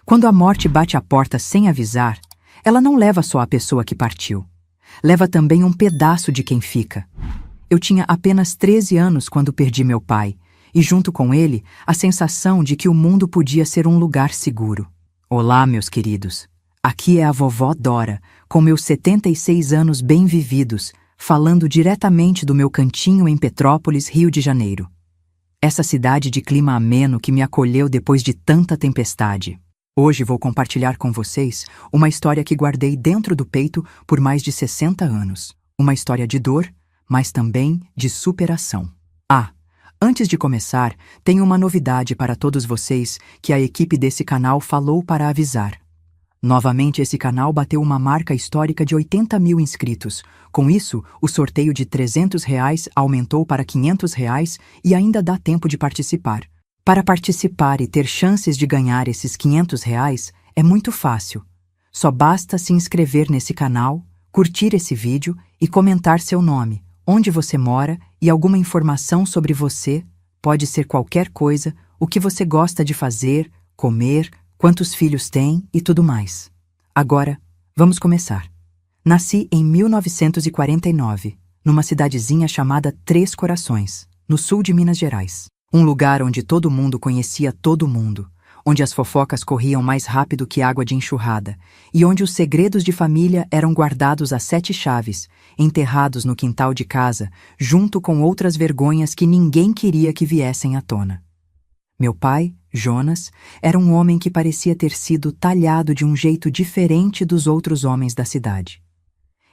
Quando a morte bate à porta sem avisar, ela não leva só a pessoa que partiu. Leva também um pedaço de quem fica. Eu tinha apenas 13 anos quando perdi meu pai, e junto com ele, a sensação de que o mundo podia ser um lugar seguro. Olá, meus queridos. Aqui é a vovó Dora, com meus 76 anos bem vividos, falando diretamente do meu cantinho em Petrópolis, Rio de Janeiro. Essa cidade de clima ameno que me acolheu depois de tanta tempestade. Hoje vou compartilhar com vocês uma história que guardei dentro do peito por mais de 60 anos. Uma história de dor, mas também de superação. Antes de começar, tenho uma novidade para todos vocês que a equipe desse canal falou para avisar. Novamente, esse canal bateu uma marca histórica de 80 mil inscritos. Com isso, o sorteio de R$ 300 aumentou para R$ 500 e ainda dá tempo de participar. Para participar e ter chances de ganhar esses R$ 500 é muito fácil. Só basta se inscrever nesse canal, curtir esse vídeo e comentar seu nome, onde você mora e alguma informação sobre você. Pode ser qualquer coisa, o que você gosta de fazer, comer, quantos filhos tem e tudo mais. Agora, vamos começar. Nasci em 1949, numa cidadezinha chamada Três Corações, no sul de Minas Gerais. Um lugar onde todo mundo conhecia todo mundo, onde as fofocas corriam mais rápido que água de enxurrada e onde os segredos de família eram guardados a 7 chaves, enterrados no quintal de casa, junto com outras vergonhas que ninguém queria que viessem à tona. Meu pai, Jonas, era um homem que parecia ter sido talhado de um jeito diferente dos outros homens da cidade.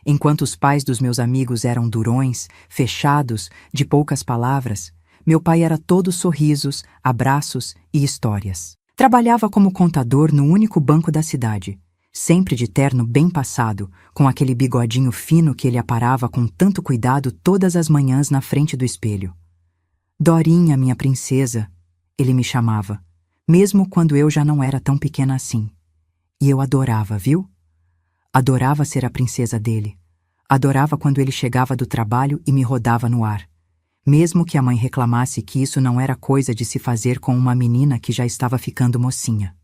Enquanto os pais dos meus amigos eram durões, fechados, de poucas palavras, meu pai era todo sorrisos, abraços e histórias. Trabalhava como contador no único banco da cidade, sempre de terno bem passado, com aquele bigodinho fino que ele aparava com tanto cuidado todas as manhãs na frente do espelho. Dorinha, minha princesa, ele me chamava, mesmo quando eu já não era tão pequena assim. E eu adorava, viu? Adorava ser a princesa dele. Adorava quando ele chegava do trabalho e me rodava no ar. Mesmo que a mãe reclamasse que isso não era coisa de se fazer com uma menina que já estava ficando mocinha.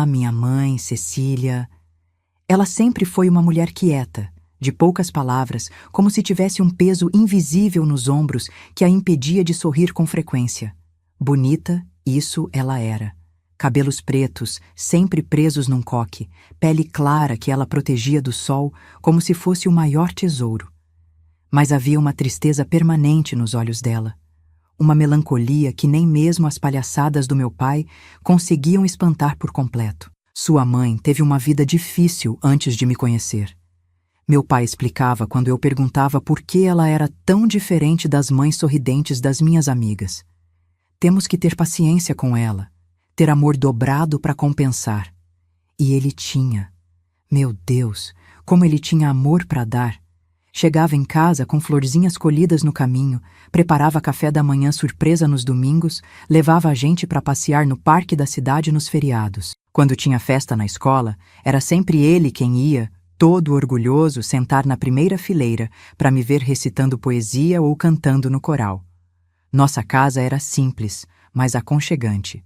Minha mãe, Cecília. Ela sempre foi uma mulher quieta, de poucas palavras, como se tivesse um peso invisível nos ombros que a impedia de sorrir com frequência. Bonita, isso ela era. Cabelos pretos, sempre presos num coque, pele clara que ela protegia do sol como se fosse o maior tesouro. Mas havia uma tristeza permanente nos olhos dela, uma melancolia que nem mesmo as palhaçadas do meu pai conseguiam espantar por completo. Sua mãe teve uma vida difícil antes de me conhecer. Meu pai explicava quando eu perguntava por que ela era tão diferente das mães sorridentes das minhas amigas. Temos que ter paciência com ela, ter amor dobrado para compensar. E ele tinha. Meu Deus, como ele tinha amor para dar! Chegava em casa com florzinhas colhidas no caminho, preparava café da manhã surpresa nos domingos, levava a gente para passear no parque da cidade nos feriados. Quando tinha festa na escola, era sempre ele quem ia, todo orgulhoso, sentar na primeira fileira para me ver recitando poesia ou cantando no coral. Nossa casa era simples, mas aconchegante.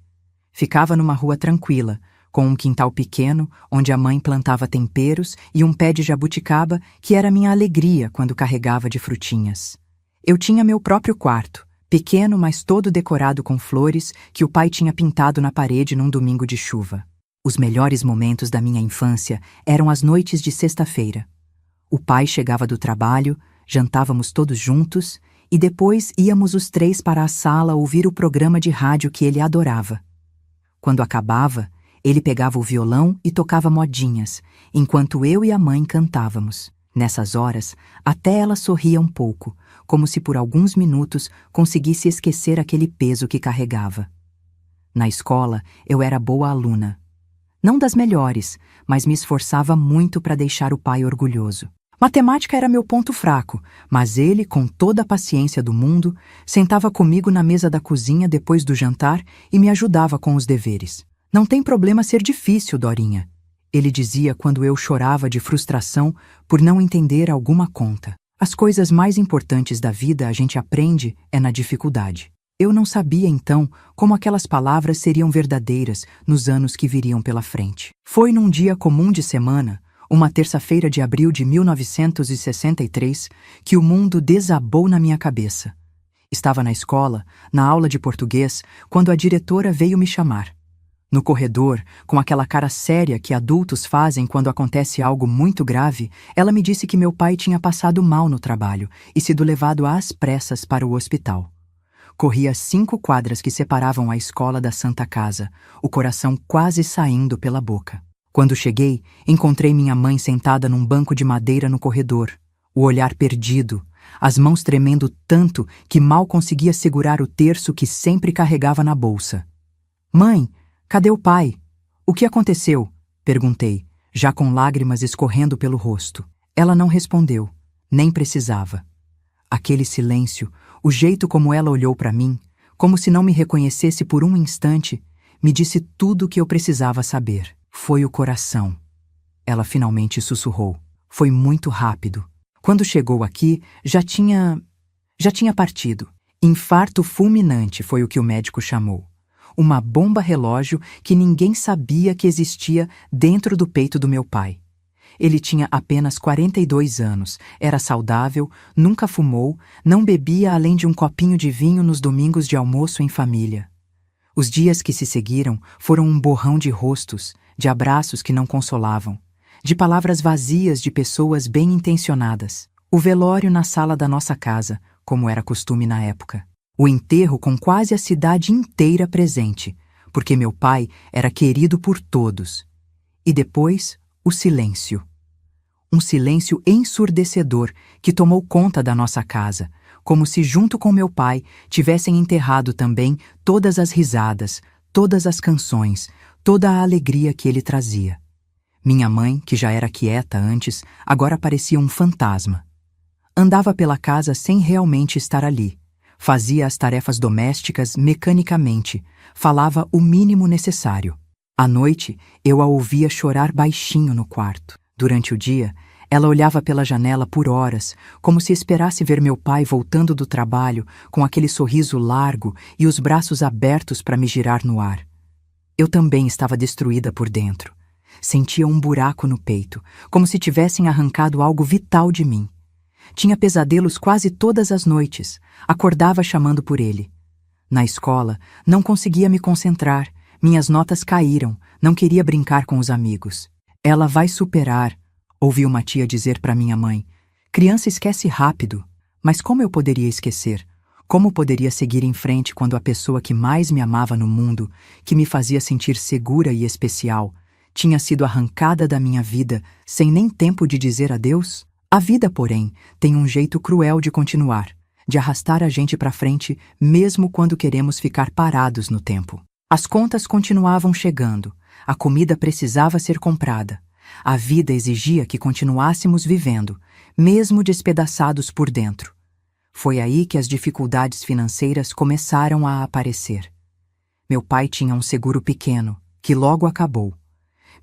Ficava numa rua tranquila, com um quintal pequeno, onde a mãe plantava temperos e um pé de jabuticaba que era minha alegria quando carregava de frutinhas. Eu tinha meu próprio quarto, pequeno mas todo decorado com flores que o pai tinha pintado na parede num domingo de chuva. Os melhores momentos da minha infância eram as noites de sexta-feira. O pai chegava do trabalho, jantávamos todos juntos e depois íamos os 3 para a sala ouvir o programa de rádio que ele adorava. Quando acabava, ele pegava o violão e tocava modinhas, enquanto eu e a mãe cantávamos. Nessas horas, até ela sorria um pouco, como se por alguns minutos conseguisse esquecer aquele peso que carregava. Na escola, eu era boa aluna. Não das melhores, mas me esforçava muito para deixar o pai orgulhoso. Matemática era meu ponto fraco, mas ele, com toda a paciência do mundo, sentava comigo na mesa da cozinha depois do jantar e me ajudava com os deveres. Não tem problema ser difícil, Dorinha, ele dizia quando eu chorava de frustração por não entender alguma conta. As coisas mais importantes da vida a gente aprende é na dificuldade. Eu não sabia então como aquelas palavras seriam verdadeiras nos anos que viriam pela frente. Foi num dia comum de semana, uma terça-feira de abril de 1963, que o mundo desabou na minha cabeça. Estava na escola, na aula de português, quando a diretora veio me chamar. No corredor, com aquela cara séria que adultos fazem quando acontece algo muito grave, ela me disse que meu pai tinha passado mal no trabalho e sido levado às pressas para o hospital. Corri as 5 quadras que separavam a escola da Santa Casa, o coração quase saindo pela boca. Quando cheguei, encontrei minha mãe sentada num banco de madeira no corredor, o olhar perdido, as mãos tremendo tanto que mal conseguia segurar o terço que sempre carregava na bolsa. "Mãe, cadê o pai? O que aconteceu?" perguntei, já com lágrimas escorrendo pelo rosto. Ela não respondeu, nem precisava. Aquele silêncio, o jeito como ela olhou para mim, como se não me reconhecesse por um instante, me disse tudo o que eu precisava saber. Foi o coração. Ela finalmente sussurrou. Foi muito rápido. Quando chegou aqui, já tinha partido. Infarto fulminante foi o que o médico chamou. Uma bomba relógio que ninguém sabia que existia dentro do peito do meu pai. Ele tinha apenas 42 anos, era saudável, nunca fumou, não bebia além de um copinho de vinho nos domingos de almoço em família. Os dias que se seguiram foram um borrão de rostos, de abraços que não consolavam, de palavras vazias de pessoas bem intencionadas. O velório na sala da nossa casa, como era costume na época. O enterro com quase a cidade inteira presente, porque meu pai era querido por todos. E depois, o silêncio. Um silêncio ensurdecedor que tomou conta da nossa casa, como se junto com meu pai tivessem enterrado também todas as risadas, todas as canções, toda a alegria que ele trazia. Minha mãe, que já era quieta antes, agora parecia um fantasma. Andava pela casa sem realmente estar ali. Fazia as tarefas domésticas mecanicamente, falava o mínimo necessário. À noite, eu a ouvia chorar baixinho no quarto. Durante o dia, ela olhava pela janela por horas, como se esperasse ver meu pai voltando do trabalho com aquele sorriso largo e os braços abertos para me girar no ar. Eu também estava destruída por dentro. Sentia um buraco no peito, como se tivessem arrancado algo vital de mim. Tinha pesadelos quase todas as noites, acordava chamando por ele. Na escola, não conseguia me concentrar, minhas notas caíram, não queria brincar com os amigos. "Ela vai superar", ouvi uma tia dizer para minha mãe. "Criança esquece rápido." Mas como eu poderia esquecer? Como poderia seguir em frente quando a pessoa que mais me amava no mundo, que me fazia sentir segura e especial, tinha sido arrancada da minha vida sem nem tempo de dizer adeus? A vida, porém, tem um jeito cruel de continuar, de arrastar a gente para frente mesmo quando queremos ficar parados no tempo. As contas continuavam chegando, a comida precisava ser comprada, a vida exigia que continuássemos vivendo, mesmo despedaçados por dentro. Foi aí que as dificuldades financeiras começaram a aparecer. Meu pai tinha um seguro pequeno, que logo acabou.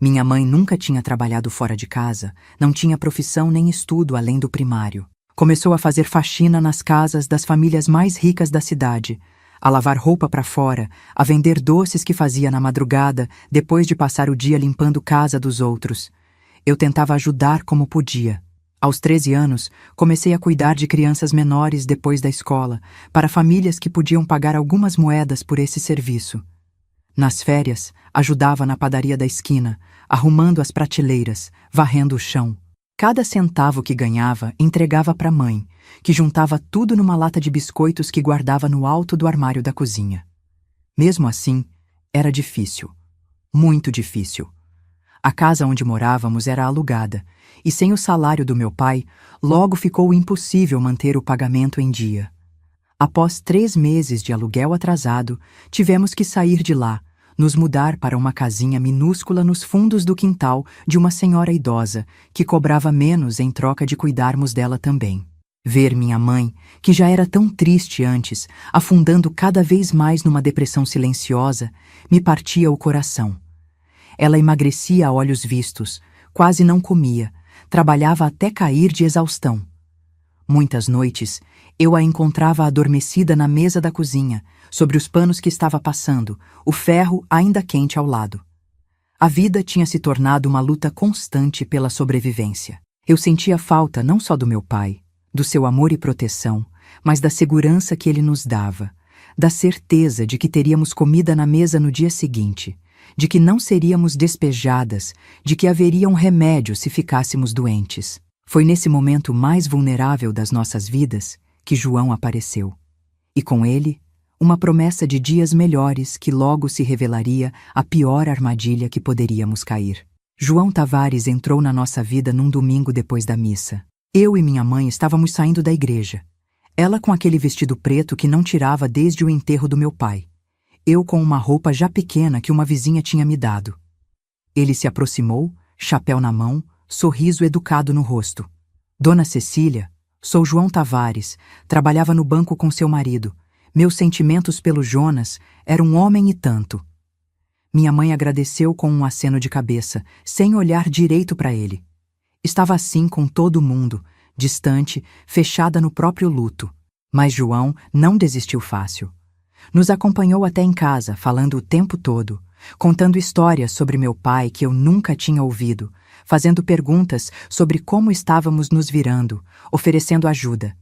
Minha mãe nunca tinha trabalhado fora de casa, não tinha profissão nem estudo além do primário. Começou a fazer faxina nas casas das famílias mais ricas da cidade, a lavar roupa para fora, a vender doces que fazia na madrugada, depois de passar o dia limpando casa dos outros. Eu tentava ajudar como podia. Aos 13 anos, comecei a cuidar de crianças menores depois da escola, para famílias que podiam pagar algumas moedas por esse serviço. Nas férias, ajudava na padaria da esquina, arrumando as prateleiras, varrendo o chão. Cada centavo que ganhava entregava para a mãe, que juntava tudo numa lata de biscoitos que guardava no alto do armário da cozinha. Mesmo assim, era difícil. Muito difícil. A casa onde morávamos era alugada, e sem o salário do meu pai, logo ficou impossível manter o pagamento em dia. Após 3 meses de aluguel atrasado, tivemos que sair de lá, nos mudar para uma casinha minúscula nos fundos do quintal de uma senhora idosa, que cobrava menos em troca de cuidarmos dela também. Ver minha mãe, que já era tão triste antes, afundando cada vez mais numa depressão silenciosa, me partia o coração. Ela emagrecia a olhos vistos, quase não comia, trabalhava até cair de exaustão. Muitas noites, eu a encontrava adormecida na mesa da cozinha, sobre os panos que estava passando, o ferro ainda quente ao lado. A vida tinha se tornado uma luta constante pela sobrevivência. Eu sentia falta não só do meu pai, do seu amor e proteção, mas da segurança que ele nos dava, da certeza de que teríamos comida na mesa no dia seguinte, de que não seríamos despejadas, de que haveria um remédio se ficássemos doentes. Foi nesse momento mais vulnerável das nossas vidas que João apareceu. E com ele, uma promessa de dias melhores que logo se revelaria a pior armadilha que poderíamos cair. João Tavares entrou na nossa vida num domingo depois da missa. Eu e minha mãe estávamos saindo da igreja. Ela com aquele vestido preto que não tirava desde o enterro do meu pai. Eu com uma roupa já pequena que uma vizinha tinha me dado. Ele se aproximou, chapéu na mão, sorriso educado no rosto. Dona Cecília, sou João Tavares, trabalhava no banco com seu marido. Meus sentimentos pelo Jonas eram um homem e tanto. Minha mãe agradeceu com um aceno de cabeça, sem olhar direito para ele. Estava assim com todo mundo, distante, fechada no próprio luto. Mas João não desistiu fácil. Nos acompanhou até em casa, falando o tempo todo, contando histórias sobre meu pai que eu nunca tinha ouvido, fazendo perguntas sobre como estávamos nos virando, oferecendo ajuda.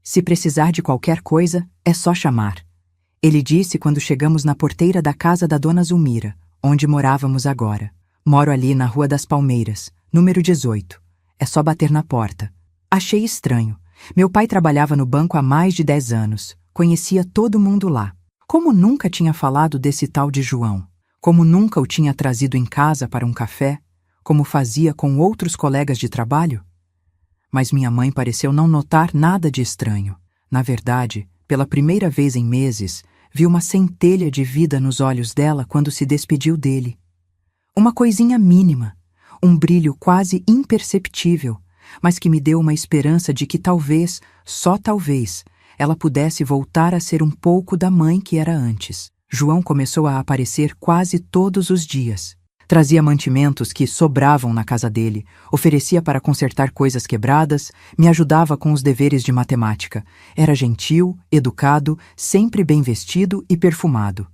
Se precisar de qualquer coisa, é só chamar. Ele disse quando chegamos na porteira da casa da dona Zulmira, onde morávamos agora. Moro ali na Rua das Palmeiras, número 18. É só bater na porta. Achei estranho. Meu pai trabalhava no banco há mais de 10 anos. Conhecia todo mundo lá. Como nunca tinha falado desse tal de João? Como nunca o tinha trazido em casa para um café? Como fazia com outros colegas de trabalho? Mas minha mãe pareceu não notar nada de estranho. Na verdade, pela primeira vez em meses, vi uma centelha de vida nos olhos dela quando se despediu dele. Uma coisinha mínima, um brilho quase imperceptível, mas que me deu uma esperança de que talvez, só talvez, ela pudesse voltar a ser um pouco da mãe que era antes. João começou a aparecer quase todos os dias. Trazia mantimentos que sobravam na casa dele, oferecia para consertar coisas quebradas, me ajudava com os deveres de matemática. Era gentil, educado, sempre bem vestido e perfumado.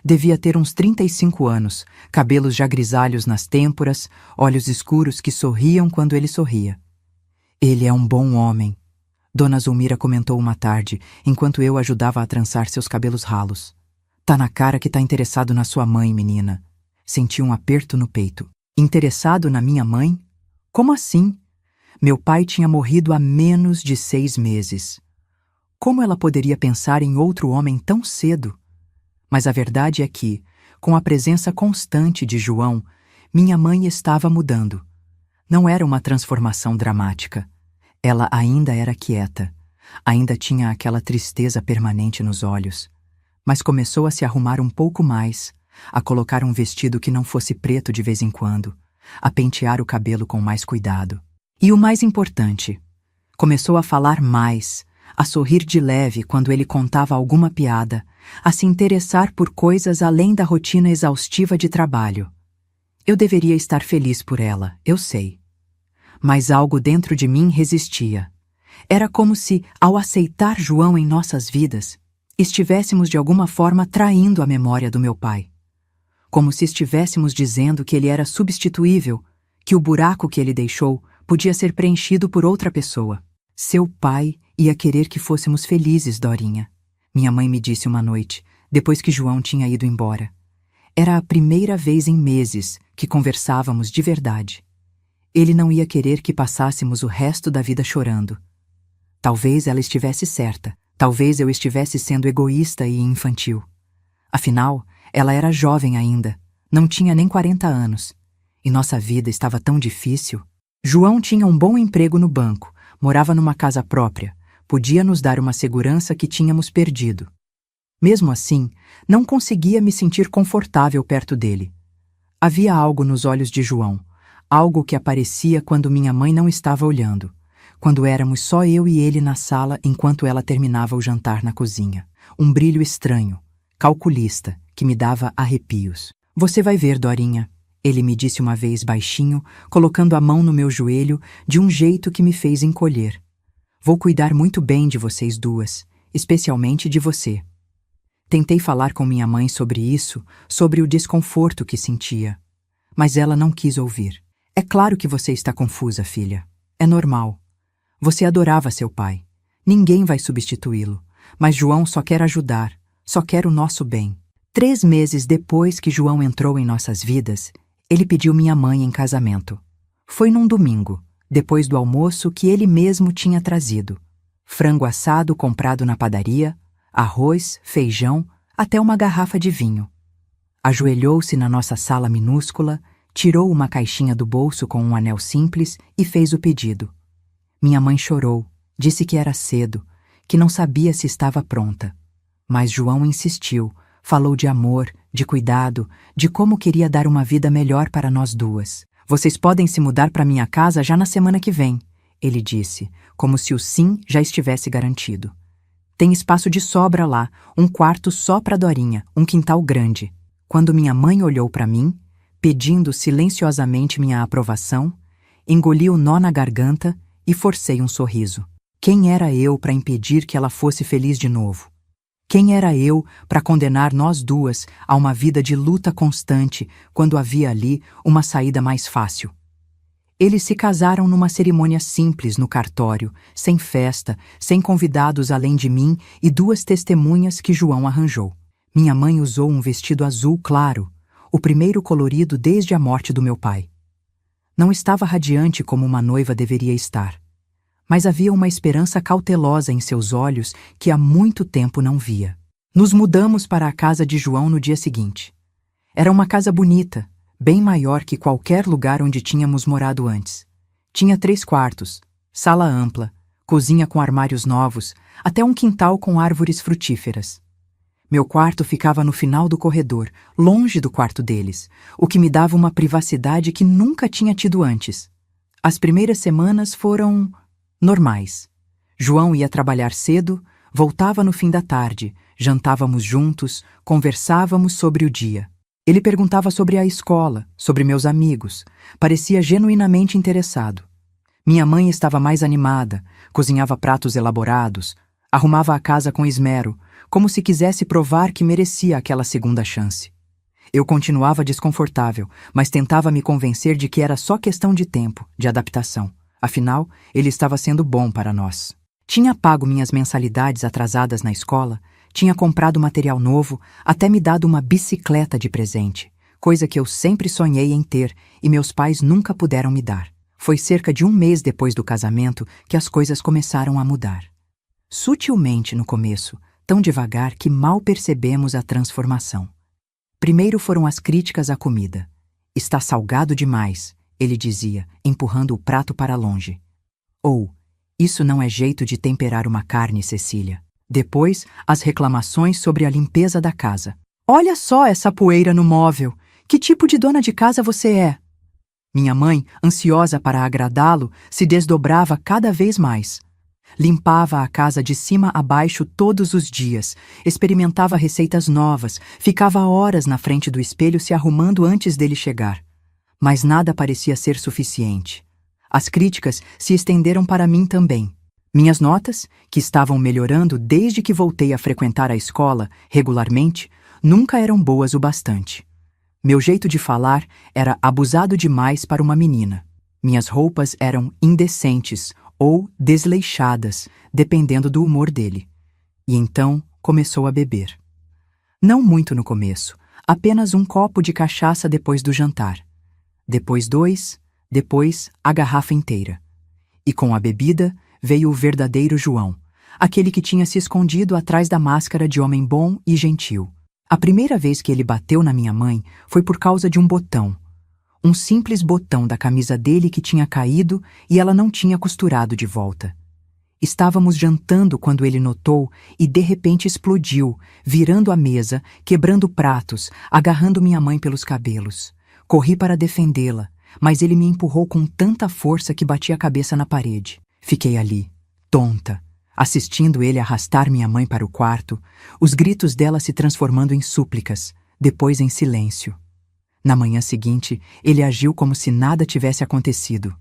Devia ter uns 35 anos, cabelos já grisalhos nas têmporas, olhos escuros que sorriam quando ele sorria. Ele é um bom homem, Dona Zulmira comentou uma tarde, enquanto eu ajudava a trançar seus cabelos ralos. Tá na cara que tá interessado na sua mãe, menina. Senti um aperto no peito. Interessado na minha mãe? Como assim? Meu pai tinha morrido há menos de 6 meses. Como ela poderia pensar em outro homem tão cedo? Mas a verdade é que, com a presença constante de João, minha mãe estava mudando. Não era uma transformação dramática. Ela ainda era quieta. Ainda tinha aquela tristeza permanente nos olhos. Mas começou a se arrumar um pouco mais, a colocar um vestido que não fosse preto de vez em quando, a pentear o cabelo com mais cuidado. E o mais importante, começou a falar mais, a sorrir de leve quando ele contava alguma piada, a se interessar por coisas além da rotina exaustiva de trabalho. Eu deveria estar feliz por ela, eu sei. Mas algo dentro de mim resistia. Era como se, ao aceitar João em nossas vidas, estivéssemos de alguma forma traindo a memória do meu pai. Como se estivéssemos dizendo que ele era substituível, que o buraco que ele deixou podia ser preenchido por outra pessoa. Seu pai ia querer que fôssemos felizes, Dorinha. Minha mãe me disse uma noite, depois que João tinha ido embora. Era a primeira vez em meses que conversávamos de verdade. Ele não ia querer que passássemos o resto da vida chorando. Talvez ela estivesse certa. Talvez eu estivesse sendo egoísta e infantil. Afinal, ela era jovem ainda, não tinha nem 40 anos. E nossa vida estava tão difícil. João tinha um bom emprego no banco, morava numa casa própria, podia nos dar uma segurança que tínhamos perdido. Mesmo assim, não conseguia me sentir confortável perto dele. Havia algo nos olhos de João, algo que aparecia quando minha mãe não estava olhando, quando éramos só eu e ele na sala enquanto ela terminava o jantar na cozinha. Um brilho estranho, calculista, que me dava arrepios. Você vai ver, Dorinha, ele me disse uma vez baixinho, colocando a mão no meu joelho de um jeito que me fez encolher. Vou cuidar muito bem de vocês duas, especialmente de você. Tentei falar com minha mãe sobre isso, sobre o desconforto que sentia. Mas ela não quis ouvir. É claro que você está confusa, filha. É normal. Você adorava seu pai. Ninguém vai substituí-lo. Mas João só quer ajudar, só quer o nosso bem. 3 meses depois que João entrou em nossas vidas, ele pediu minha mãe em casamento. Foi num domingo, depois do almoço que ele mesmo tinha trazido. Frango assado comprado na padaria, arroz, feijão, até uma garrafa de vinho. Ajoelhou-se na nossa sala minúscula, tirou uma caixinha do bolso com um anel simples e fez o pedido. Minha mãe chorou, disse que era cedo, que não sabia se estava pronta. Mas João insistiu, falou de amor, de cuidado, de como queria dar uma vida melhor para nós duas. Vocês podem se mudar para minha casa já na semana que vem, ele disse, como se o sim já estivesse garantido. Tem espaço de sobra lá, um quarto só para Dorinha, um quintal grande. Quando minha mãe olhou para mim, pedindo silenciosamente minha aprovação, engoli o nó na garganta e forcei um sorriso. Quem era eu para impedir que ela fosse feliz de novo? Quem era eu para condenar nós duas a uma vida de luta constante quando havia ali uma saída mais fácil? Eles se casaram numa cerimônia simples no cartório, sem festa, sem convidados além de mim e 2 testemunhas que João arranjou. Minha mãe usou um vestido azul claro, o primeiro colorido desde a morte do meu pai. Não estava radiante como uma noiva deveria estar, mas havia uma esperança cautelosa em seus olhos que há muito tempo não via. Nos mudamos para a casa de João no dia seguinte. Era uma casa bonita, bem maior que qualquer lugar onde tínhamos morado antes. Tinha 3 quartos, sala ampla, cozinha com armários novos, até um quintal com árvores frutíferas. Meu quarto ficava no final do corredor, longe do quarto deles, o que me dava uma privacidade que nunca tinha tido antes. As primeiras semanas foram normais. João ia trabalhar cedo, voltava no fim da tarde, jantávamos juntos, conversávamos sobre o dia. Ele perguntava sobre a escola, sobre meus amigos, parecia genuinamente interessado. Minha mãe estava mais animada, cozinhava pratos elaborados, arrumava a casa com esmero, como se quisesse provar que merecia aquela segunda chance. Eu continuava desconfortável, mas tentava me convencer de que era só questão de tempo, de adaptação. Afinal, ele estava sendo bom para nós. Tinha pago minhas mensalidades atrasadas na escola, tinha comprado material novo, até me dado uma bicicleta de presente, coisa que eu sempre sonhei em ter e meus pais nunca puderam me dar. Foi cerca de 1 mês depois do casamento que as coisas começaram a mudar. Sutilmente no começo, tão devagar que mal percebemos a transformação. Primeiro foram as críticas à comida. Está salgado demais, ele dizia, empurrando o prato para longe. Ou, isso não é jeito de temperar uma carne, Cecília. Depois, as reclamações sobre a limpeza da casa. Olha só essa poeira no móvel. Que tipo de dona de casa você é? Minha mãe, ansiosa para agradá-lo, se desdobrava cada vez mais. Limpava a casa de cima a baixo todos os dias, experimentava receitas novas, ficava horas na frente do espelho se arrumando antes dele chegar. Mas nada parecia ser suficiente. As críticas se estenderam para mim também. Minhas notas, que estavam melhorando desde que voltei a frequentar a escola regularmente, nunca eram boas o bastante. Meu jeito de falar era abusado demais para uma menina. Minhas roupas eram indecentes ou desleixadas, dependendo do humor dele. E então começou a beber. Não muito no começo, apenas 1 copo de cachaça depois do jantar. Depois 2, depois a garrafa inteira. E com a bebida veio o verdadeiro João, aquele que tinha se escondido atrás da máscara de homem bom e gentil. A primeira vez que ele bateu na minha mãe foi por causa de um botão. Um simples botão da camisa dele que tinha caído e ela não tinha costurado de volta. Estávamos jantando quando ele notou e de repente explodiu, virando a mesa, quebrando pratos, agarrando minha mãe pelos cabelos. Corri para defendê-la, mas ele me empurrou com tanta força que bati a cabeça na parede. Fiquei ali, tonta, assistindo ele arrastar minha mãe para o quarto, os gritos dela se transformando em súplicas, depois em silêncio. Na manhã seguinte, ele agiu como se nada tivesse acontecido.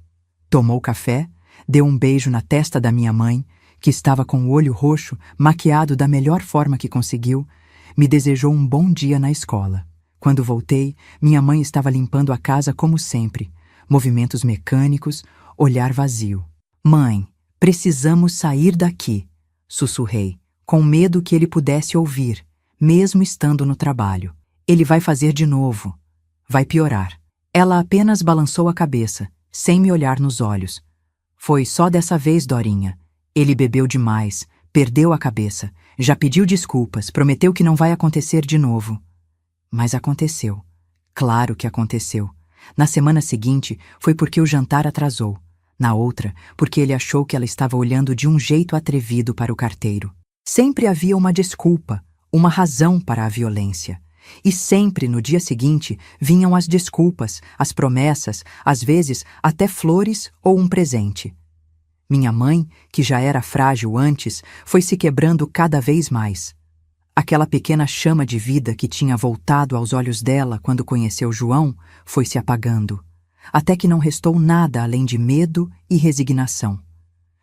Tomou café, deu um beijo na testa da minha mãe, que estava com o olho roxo, maquiado da melhor forma que conseguiu, me desejou um bom dia na escola. Quando voltei, minha mãe estava limpando a casa como sempre, movimentos mecânicos, olhar vazio. Mãe, precisamos sair daqui, sussurrei, com medo que ele pudesse ouvir, mesmo estando no trabalho. Ele vai fazer de novo. Vai piorar. Ela apenas balançou a cabeça, sem me olhar nos olhos. Foi só dessa vez, Dorinha. Ele bebeu demais, perdeu a cabeça, já pediu desculpas, prometeu que não vai acontecer de novo. Mas aconteceu. Claro que aconteceu. Na semana seguinte, foi porque o jantar atrasou. Na outra, porque ele achou que ela estava olhando de um jeito atrevido para o carteiro. Sempre havia uma desculpa, uma razão para a violência. E sempre, no dia seguinte, vinham as desculpas, as promessas, às vezes até flores ou um presente. Minha mãe, que já era frágil antes, foi se quebrando cada vez mais. Aquela pequena chama de vida que tinha voltado aos olhos dela quando conheceu João foi se apagando, até que não restou nada além de medo e resignação.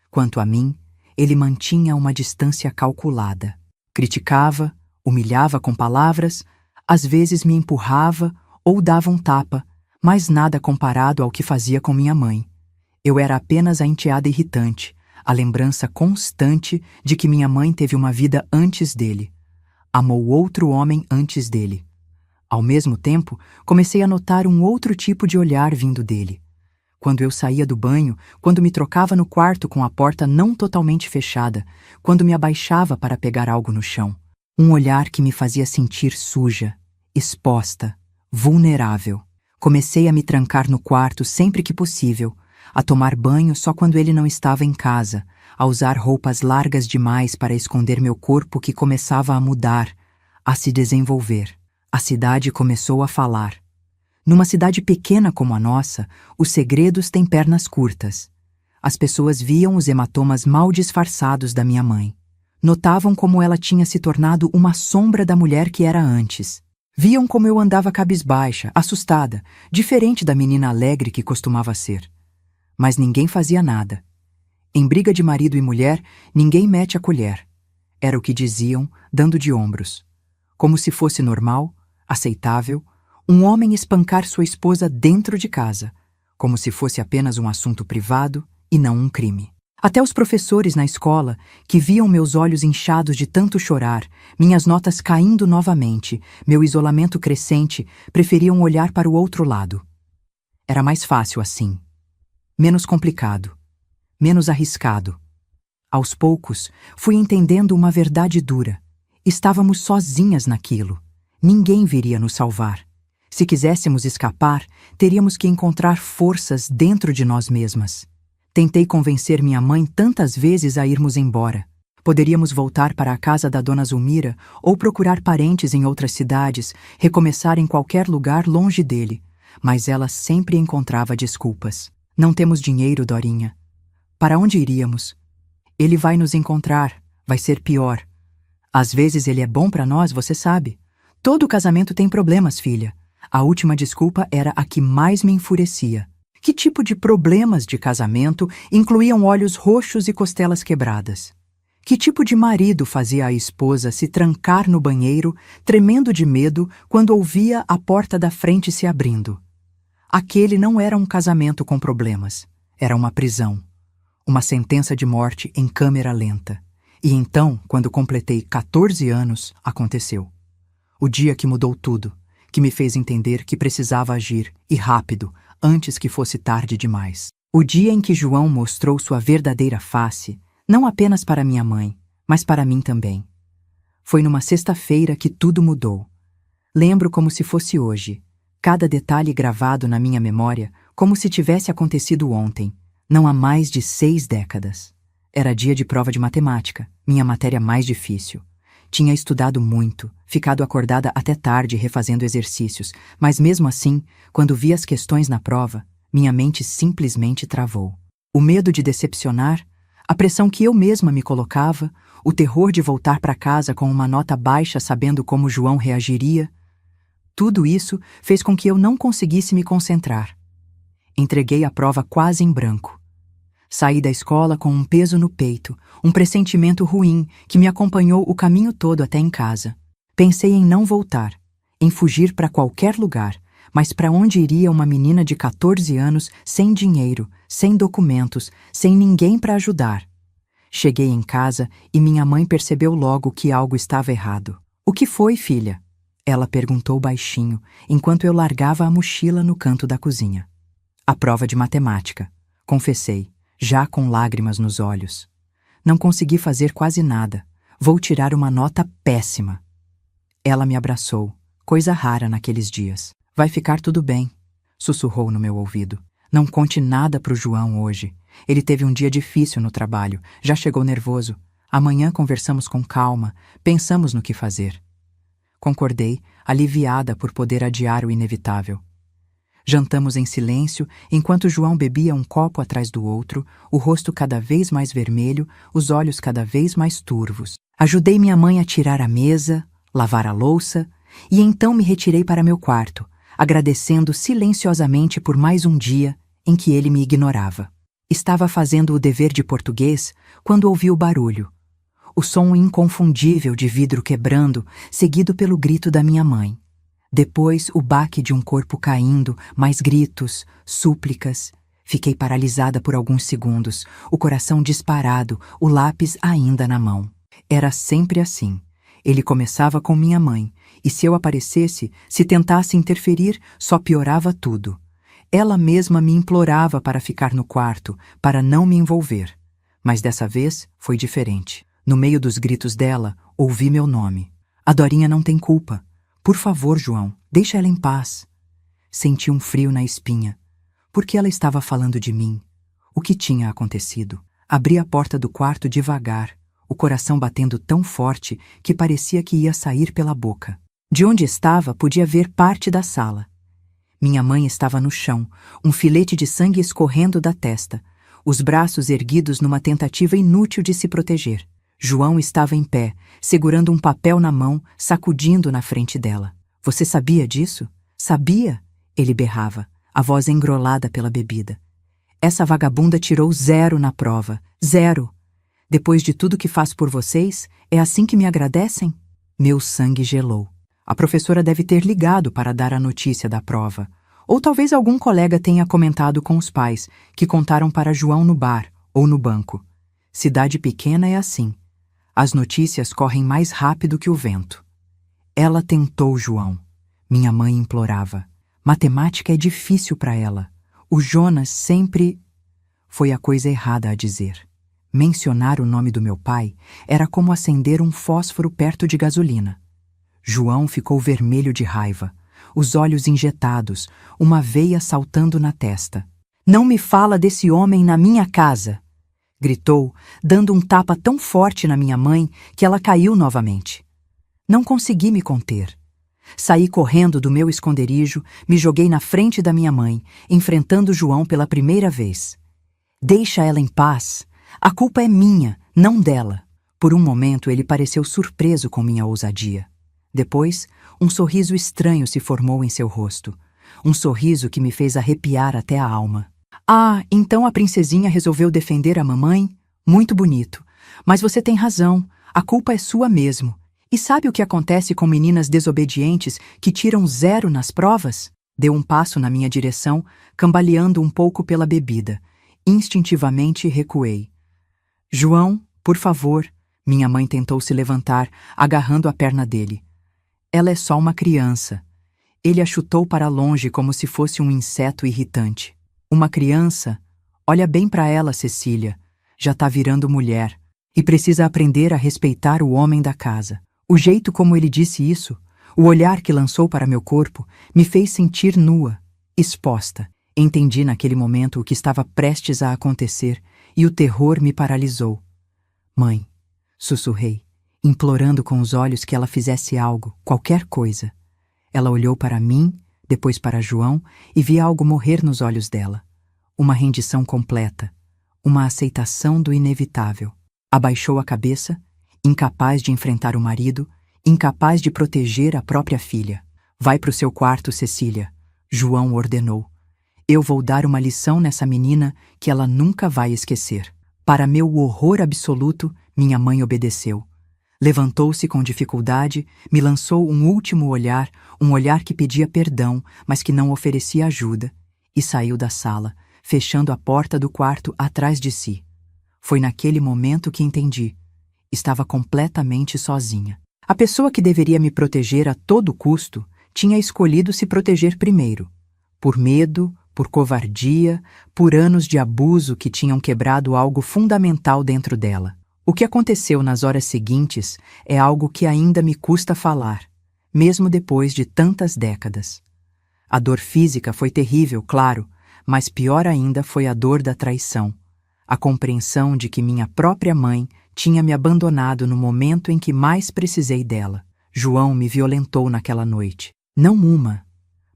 Quanto a mim, ele mantinha uma distância calculada. Criticava, humilhava com palavras, às vezes me empurrava ou dava um tapa, mas nada comparado ao que fazia com minha mãe. Eu era apenas a enteada irritante, a lembrança constante de que minha mãe teve uma vida antes dele. Amou outro homem antes dele. Ao mesmo tempo, comecei a notar um outro tipo de olhar vindo dele. Quando eu saía do banho, quando me trocava no quarto com a porta não totalmente fechada, quando me abaixava para pegar algo no chão. Um olhar que me fazia sentir suja, exposta, vulnerável. Comecei a me trancar no quarto sempre que possível, a tomar banho só quando ele não estava em casa, a usar roupas largas demais para esconder meu corpo que começava a mudar, a se desenvolver. A cidade começou a falar. Numa cidade pequena como a nossa, os segredos têm pernas curtas. As pessoas viam os hematomas mal disfarçados da minha mãe. Notavam como ela tinha se tornado uma sombra da mulher que era antes. Viam como eu andava cabisbaixa, assustada, diferente da menina alegre que costumava ser. Mas ninguém fazia nada. Em briga de marido e mulher, ninguém mete a colher. Era o que diziam, dando de ombros. Como se fosse normal, aceitável, um homem espancar sua esposa dentro de casa, como se fosse apenas um assunto privado e não um crime. Até os professores na escola, que viam meus olhos inchados de tanto chorar, minhas notas caindo novamente, meu isolamento crescente, preferiam olhar para o outro lado. Era mais fácil assim. Menos complicado. Menos arriscado. Aos poucos, fui entendendo uma verdade dura. Estávamos sozinhas naquilo. Ninguém viria nos salvar. Se quiséssemos escapar, teríamos que encontrar forças dentro de nós mesmas. Tentei convencer minha mãe tantas vezes a irmos embora. Poderíamos voltar para a casa da dona Zulmira ou procurar parentes em outras cidades, recomeçar em qualquer lugar longe dele. Mas ela sempre encontrava desculpas. Não temos dinheiro, Dorinha. Para onde iríamos? Ele vai nos encontrar. Vai ser pior. Às vezes ele é bom para nós, você sabe. Todo casamento tem problemas, filha. A última desculpa era a que mais me enfurecia. Que tipo de problemas de casamento incluíam olhos roxos e costelas quebradas? Que tipo de marido fazia a esposa se trancar no banheiro, tremendo de medo, quando ouvia a porta da frente se abrindo? Aquele não era um casamento com problemas. Era uma prisão. Uma sentença de morte em câmera lenta. E então, quando completei 14 anos, aconteceu. O dia que mudou tudo, que me fez entender que precisava agir, e rápido, antes que fosse tarde demais. O dia em que João mostrou sua verdadeira face, não apenas para minha mãe, mas para mim também. Foi numa sexta-feira que tudo mudou. Lembro como se fosse hoje, cada detalhe gravado na minha memória como se tivesse acontecido ontem, não há mais de 6 décadas. Era dia de prova de matemática, minha matéria mais difícil. Tinha estudado muito, ficado acordada até tarde refazendo exercícios, mas mesmo assim, quando vi as questões na prova, minha mente simplesmente travou. O medo de decepcionar, a pressão que eu mesma me colocava, o terror de voltar para casa com uma nota baixa sabendo como João reagiria, tudo isso fez com que eu não conseguisse me concentrar. Entreguei a prova quase em branco. Saí da escola com um peso no peito, um pressentimento ruim que me acompanhou o caminho todo até em casa. Pensei em não voltar, em fugir para qualquer lugar, mas para onde iria uma menina de 14 anos, sem dinheiro, sem documentos, sem ninguém para ajudar? Cheguei em casa e minha mãe percebeu logo que algo estava errado. "O que foi, filha?" Ela perguntou baixinho, enquanto eu largava a mochila no canto da cozinha. "A prova de matemática", confessei, já com lágrimas nos olhos. "Não consegui fazer quase nada. Vou tirar uma nota péssima." Ela me abraçou, coisa rara naqueles dias. "Vai ficar tudo bem", sussurrou no meu ouvido. "Não conte nada pro João hoje. Ele teve um dia difícil no trabalho, já chegou nervoso. Amanhã conversamos com calma, pensamos no que fazer." Concordei, aliviada por poder adiar o inevitável. Jantamos em silêncio, enquanto João bebia um copo atrás do outro, o rosto cada vez mais vermelho, os olhos cada vez mais turvos. Ajudei minha mãe a tirar a mesa, lavar a louça, e então me retirei para meu quarto, agradecendo silenciosamente por mais um dia em que ele me ignorava. Estava fazendo o dever de português quando ouvi o barulho. O som inconfundível de vidro quebrando, seguido pelo grito da minha mãe. Depois, o baque de um corpo caindo, mais gritos, súplicas. Fiquei paralisada por alguns segundos, o coração disparado, o lápis ainda na mão. Era sempre assim. Ele começava com minha mãe, e se eu aparecesse, se tentasse interferir, só piorava tudo. Ela mesma me implorava para ficar no quarto, para não me envolver. Mas dessa vez foi diferente. No meio dos gritos dela, ouvi meu nome. "A Dorinha não tem culpa. Por favor, João, deixa ela em paz." Senti um frio na espinha. Por que ela estava falando de mim? O que tinha acontecido? Abri a porta do quarto devagar, o coração batendo tão forte que parecia que ia sair pela boca. De onde estava, podia ver parte da sala. Minha mãe estava no chão, um filete de sangue escorrendo da testa, os braços erguidos numa tentativa inútil de se proteger. João estava em pé, segurando um papel na mão, sacudindo na frente dela. "Você sabia disso?" "Sabia?" ele berrava, a voz engrolada pela bebida. "Essa vagabunda tirou 0 na prova. 0. Depois de tudo que faz por vocês, é assim que me agradecem?" Meu sangue gelou. A professora deve ter ligado para dar a notícia da prova. Ou talvez algum colega tenha comentado com os pais, que contaram para João no bar ou no banco. Cidade pequena é assim. As notícias correm mais rápido que o vento. "Ela tentou, João." Minha mãe implorava. "Matemática é difícil para ela. O Jonas sempre..." Foi a coisa errada a dizer. Mencionar o nome do meu pai era como acender um fósforo perto de gasolina. João ficou vermelho de raiva, os olhos injetados, uma veia saltando na testa. "Não me fala desse homem na minha casa!" gritou, dando um tapa tão forte na minha mãe que ela caiu novamente. Não consegui me conter. Saí correndo do meu esconderijo, me joguei na frente da minha mãe, enfrentando João pela primeira vez. "Deixa ela em paz. A culpa é minha, não dela." Por um momento ele pareceu surpreso com minha ousadia. Depois, um sorriso estranho se formou em seu rosto. Um sorriso que me fez arrepiar até a alma. "Ah, então a princesinha resolveu defender a mamãe? Muito bonito. Mas você tem razão, a culpa é sua mesmo. E sabe o que acontece com meninas desobedientes que tiram 0 nas provas?" Deu um passo na minha direção, cambaleando um pouco pela bebida. Instintivamente recuei. "João, por favor." Minha mãe tentou se levantar, agarrando a perna dele. "Ela é só uma criança." Ele a chutou para longe como se fosse um inseto irritante. "Uma criança? Olha bem para ela, Cecília. Já tá virando mulher. E precisa aprender a respeitar o homem da casa." O jeito como ele disse isso, o olhar que lançou para meu corpo, me fez sentir nua, exposta. Entendi naquele momento o que estava prestes a acontecer e o terror me paralisou. "Mãe", sussurrei, implorando com os olhos que ela fizesse algo, qualquer coisa. Ela olhou para mim, depois para João, e vi algo morrer nos olhos dela. Uma rendição completa, uma aceitação do inevitável. Abaixou a cabeça, incapaz de enfrentar o marido, incapaz de proteger a própria filha. "Vai para o seu quarto, Cecília", João ordenou. Eu vou dar uma lição nessa menina que ela nunca vai esquecer. Para meu horror absoluto, minha mãe obedeceu. Levantou-se com dificuldade, me lançou um último olhar, um olhar que pedia perdão, mas que não oferecia ajuda, e saiu da sala, fechando a porta do quarto atrás de si. Foi naquele momento que entendi. Estava completamente sozinha. A pessoa que deveria me proteger a todo custo tinha escolhido se proteger primeiro. Por medo, por covardia, por anos de abuso que tinham quebrado algo fundamental dentro dela. O que aconteceu nas horas seguintes é algo que ainda me custa falar, mesmo depois de tantas décadas. A dor física foi terrível, claro, mas pior ainda foi a dor da traição. A compreensão de que minha própria mãe tinha me abandonado no momento em que mais precisei dela. João me violentou naquela noite. Não uma,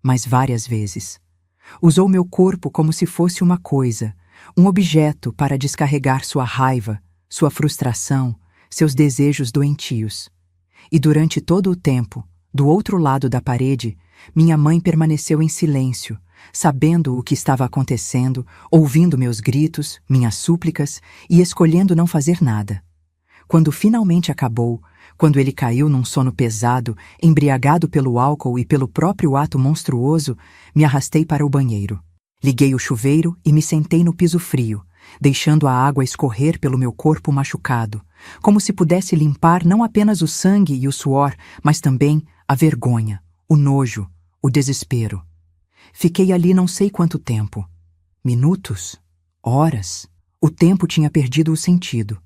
mas várias vezes. Usou meu corpo como se fosse uma coisa, um objeto para descarregar sua raiva, sua frustração, seus desejos doentios. E durante todo o tempo, do outro lado da parede, minha mãe permaneceu em silêncio, sabendo o que estava acontecendo, ouvindo meus gritos, minhas súplicas e escolhendo não fazer nada. Quando finalmente acabou, quando ele caiu num sono pesado, embriagado pelo álcool e pelo próprio ato monstruoso, me arrastei para o banheiro. Liguei o chuveiro e me sentei no piso frio, deixando a água escorrer pelo meu corpo machucado, como se pudesse limpar não apenas o sangue e o suor, mas também a vergonha, o nojo, o desespero. Fiquei ali não sei quanto tempo. Minutos? Horas? O tempo tinha perdido o sentido.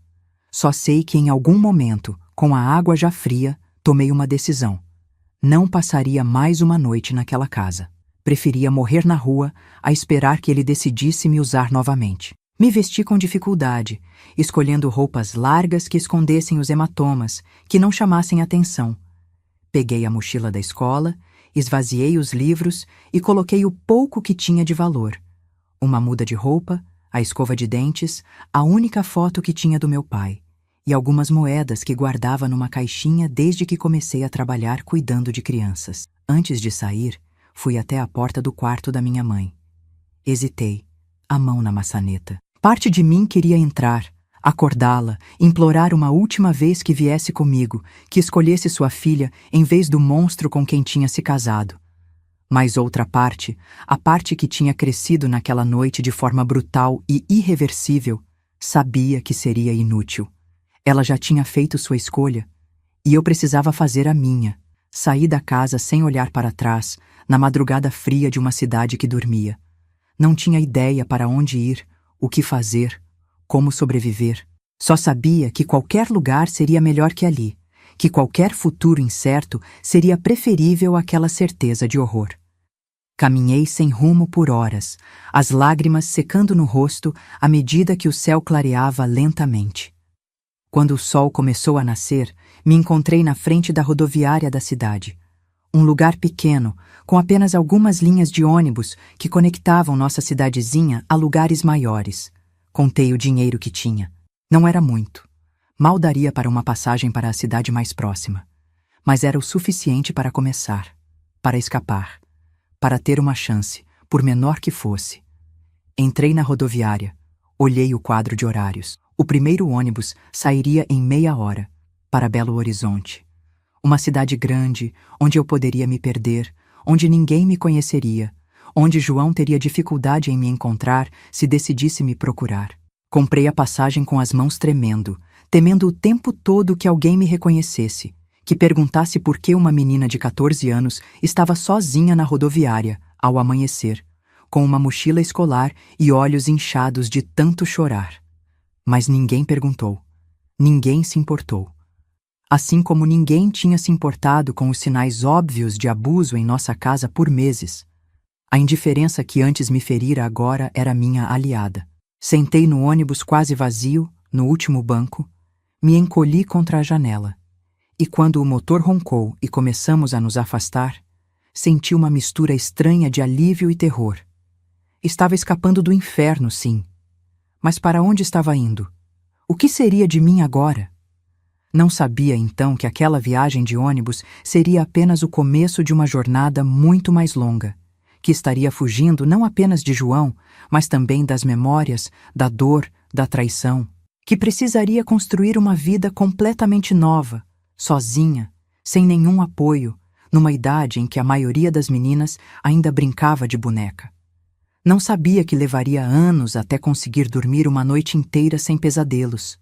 Só sei que em algum momento, com a água já fria, tomei uma decisão. Não passaria mais uma noite naquela casa. Preferia morrer na rua a esperar que ele decidisse me usar novamente. Me vesti com dificuldade, escolhendo roupas largas que escondessem os hematomas, que não chamassem atenção. Peguei a mochila da escola, esvaziei os livros e coloquei o pouco que tinha de valor. Uma muda de roupa, a escova de dentes, a única foto que tinha do meu pai, e algumas moedas que guardava numa caixinha desde que comecei a trabalhar cuidando de crianças. Antes de sair, fui até a porta do quarto da minha mãe. Hesitei, a mão na maçaneta. Parte de mim queria entrar, acordá-la, implorar uma última vez que viesse comigo, que escolhesse sua filha em vez do monstro com quem tinha se casado. Mas outra parte, a parte que tinha crescido naquela noite de forma brutal e irreversível, sabia que seria inútil. Ela já tinha feito sua escolha, e eu precisava fazer a minha. Saí da casa sem olhar para trás, na madrugada fria de uma cidade que dormia. Não tinha ideia para onde ir, o que fazer, como sobreviver. Só sabia que qualquer lugar seria melhor que ali, que qualquer futuro incerto seria preferível àquela certeza de horror. Caminhei sem rumo por horas, as lágrimas secando no rosto à medida que o céu clareava lentamente. Quando o sol começou a nascer, me encontrei na frente da rodoviária da cidade. Um lugar pequeno, com apenas algumas linhas de ônibus que conectavam nossa cidadezinha a lugares maiores. Contei o dinheiro que tinha. Não era muito. Mal daria para uma passagem para a cidade mais próxima. Mas era o suficiente para começar, para escapar, para ter uma chance, por menor que fosse. Entrei na rodoviária, olhei o quadro de horários. O primeiro ônibus sairia em meia hora, para Belo Horizonte. Uma cidade grande, onde eu poderia me perder, onde ninguém me conheceria, onde João teria dificuldade em me encontrar se decidisse me procurar. Comprei a passagem com as mãos tremendo, temendo o tempo todo que alguém me reconhecesse, que perguntasse por que uma menina de 14 anos estava sozinha na rodoviária, ao amanhecer, com uma mochila escolar e olhos inchados de tanto chorar. Mas ninguém perguntou. Ninguém se importou. Assim como ninguém tinha se importado com os sinais óbvios de abuso em nossa casa por meses. A indiferença que antes me ferira agora era minha aliada. Sentei no ônibus quase vazio, no último banco, me encolhi contra a janela. E quando o motor roncou e começamos a nos afastar, senti uma mistura estranha de alívio e terror. Estava escapando do inferno, sim. Mas para onde estava indo? O que seria de mim agora? Não sabia então que aquela viagem de ônibus seria apenas o começo de uma jornada muito mais longa, que estaria fugindo não apenas de João, mas também das memórias, da dor, da traição, que precisaria construir uma vida completamente nova, sozinha, sem nenhum apoio, numa idade em que a maioria das meninas ainda brincava de boneca. Não sabia que levaria anos até conseguir dormir uma noite inteira sem pesadelos,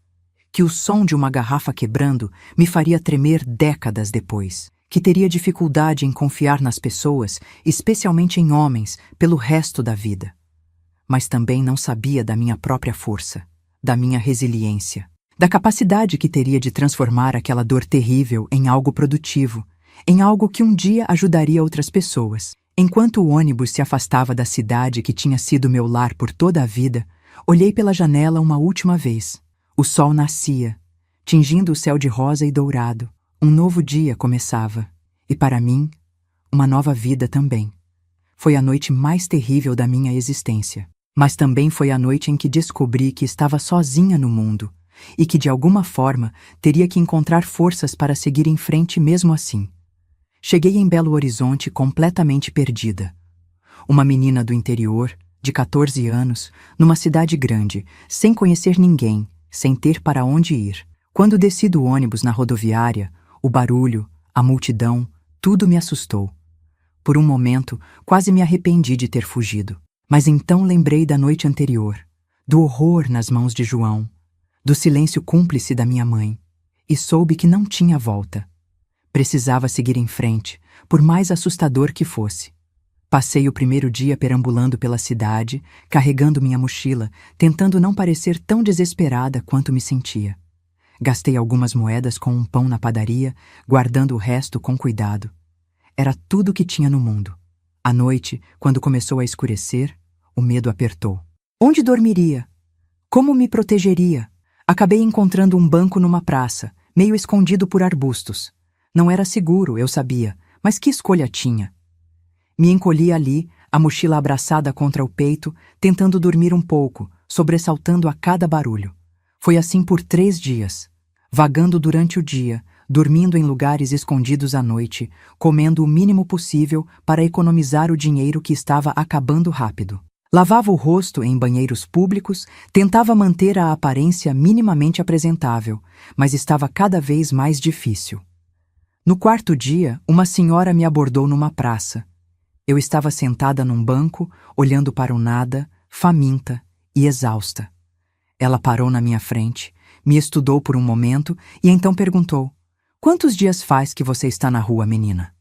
que o som de uma garrafa quebrando me faria tremer décadas depois, que teria dificuldade em confiar nas pessoas, especialmente em homens, pelo resto da vida. Mas também não sabia da minha própria força, da minha resiliência, da capacidade que teria de transformar aquela dor terrível em algo produtivo, em algo que um dia ajudaria outras pessoas. Enquanto o ônibus se afastava da cidade que tinha sido meu lar por toda a vida, olhei pela janela uma última vez. O sol nascia, tingindo o céu de rosa e dourado. Um novo dia começava, e para mim, uma nova vida também. Foi a noite mais terrível da minha existência, mas também foi a noite em que descobri que estava sozinha no mundo e que, de alguma forma, teria que encontrar forças para seguir em frente mesmo assim. Cheguei em Belo Horizonte completamente perdida. Uma menina do interior, de 14 anos, numa cidade grande, sem conhecer ninguém, sem ter para onde ir. Quando desci do ônibus na rodoviária, o barulho, a multidão, tudo me assustou. Por um momento, quase me arrependi de ter fugido. Mas então lembrei da noite anterior, do horror nas mãos de João, do silêncio cúmplice da minha mãe, e soube que não tinha volta. Precisava seguir em frente, por mais assustador que fosse. Passei o primeiro dia perambulando pela cidade, carregando minha mochila, tentando não parecer tão desesperada quanto me sentia. Gastei algumas moedas com um pão na padaria, guardando o resto com cuidado. Era tudo o que tinha no mundo. À noite, quando começou a escurecer, o medo apertou. Onde dormiria? Como me protegeria? Acabei encontrando um banco numa praça, meio escondido por arbustos. Não era seguro, eu sabia, mas que escolha tinha? Me encolhi ali, a mochila abraçada contra o peito, tentando dormir um pouco, sobressaltando a cada barulho. Foi assim por 3 dias, vagando durante o dia, dormindo em lugares escondidos à noite, comendo o mínimo possível para economizar o dinheiro que estava acabando rápido. Lavava o rosto em banheiros públicos, tentava manter a aparência minimamente apresentável, mas estava cada vez mais difícil. No 4º dia, uma senhora me abordou numa praça. Eu estava sentada num banco, olhando para o nada, faminta e exausta. Ela parou na minha frente, me estudou por um momento e então perguntou: "Quantos dias faz que você está na rua, menina?"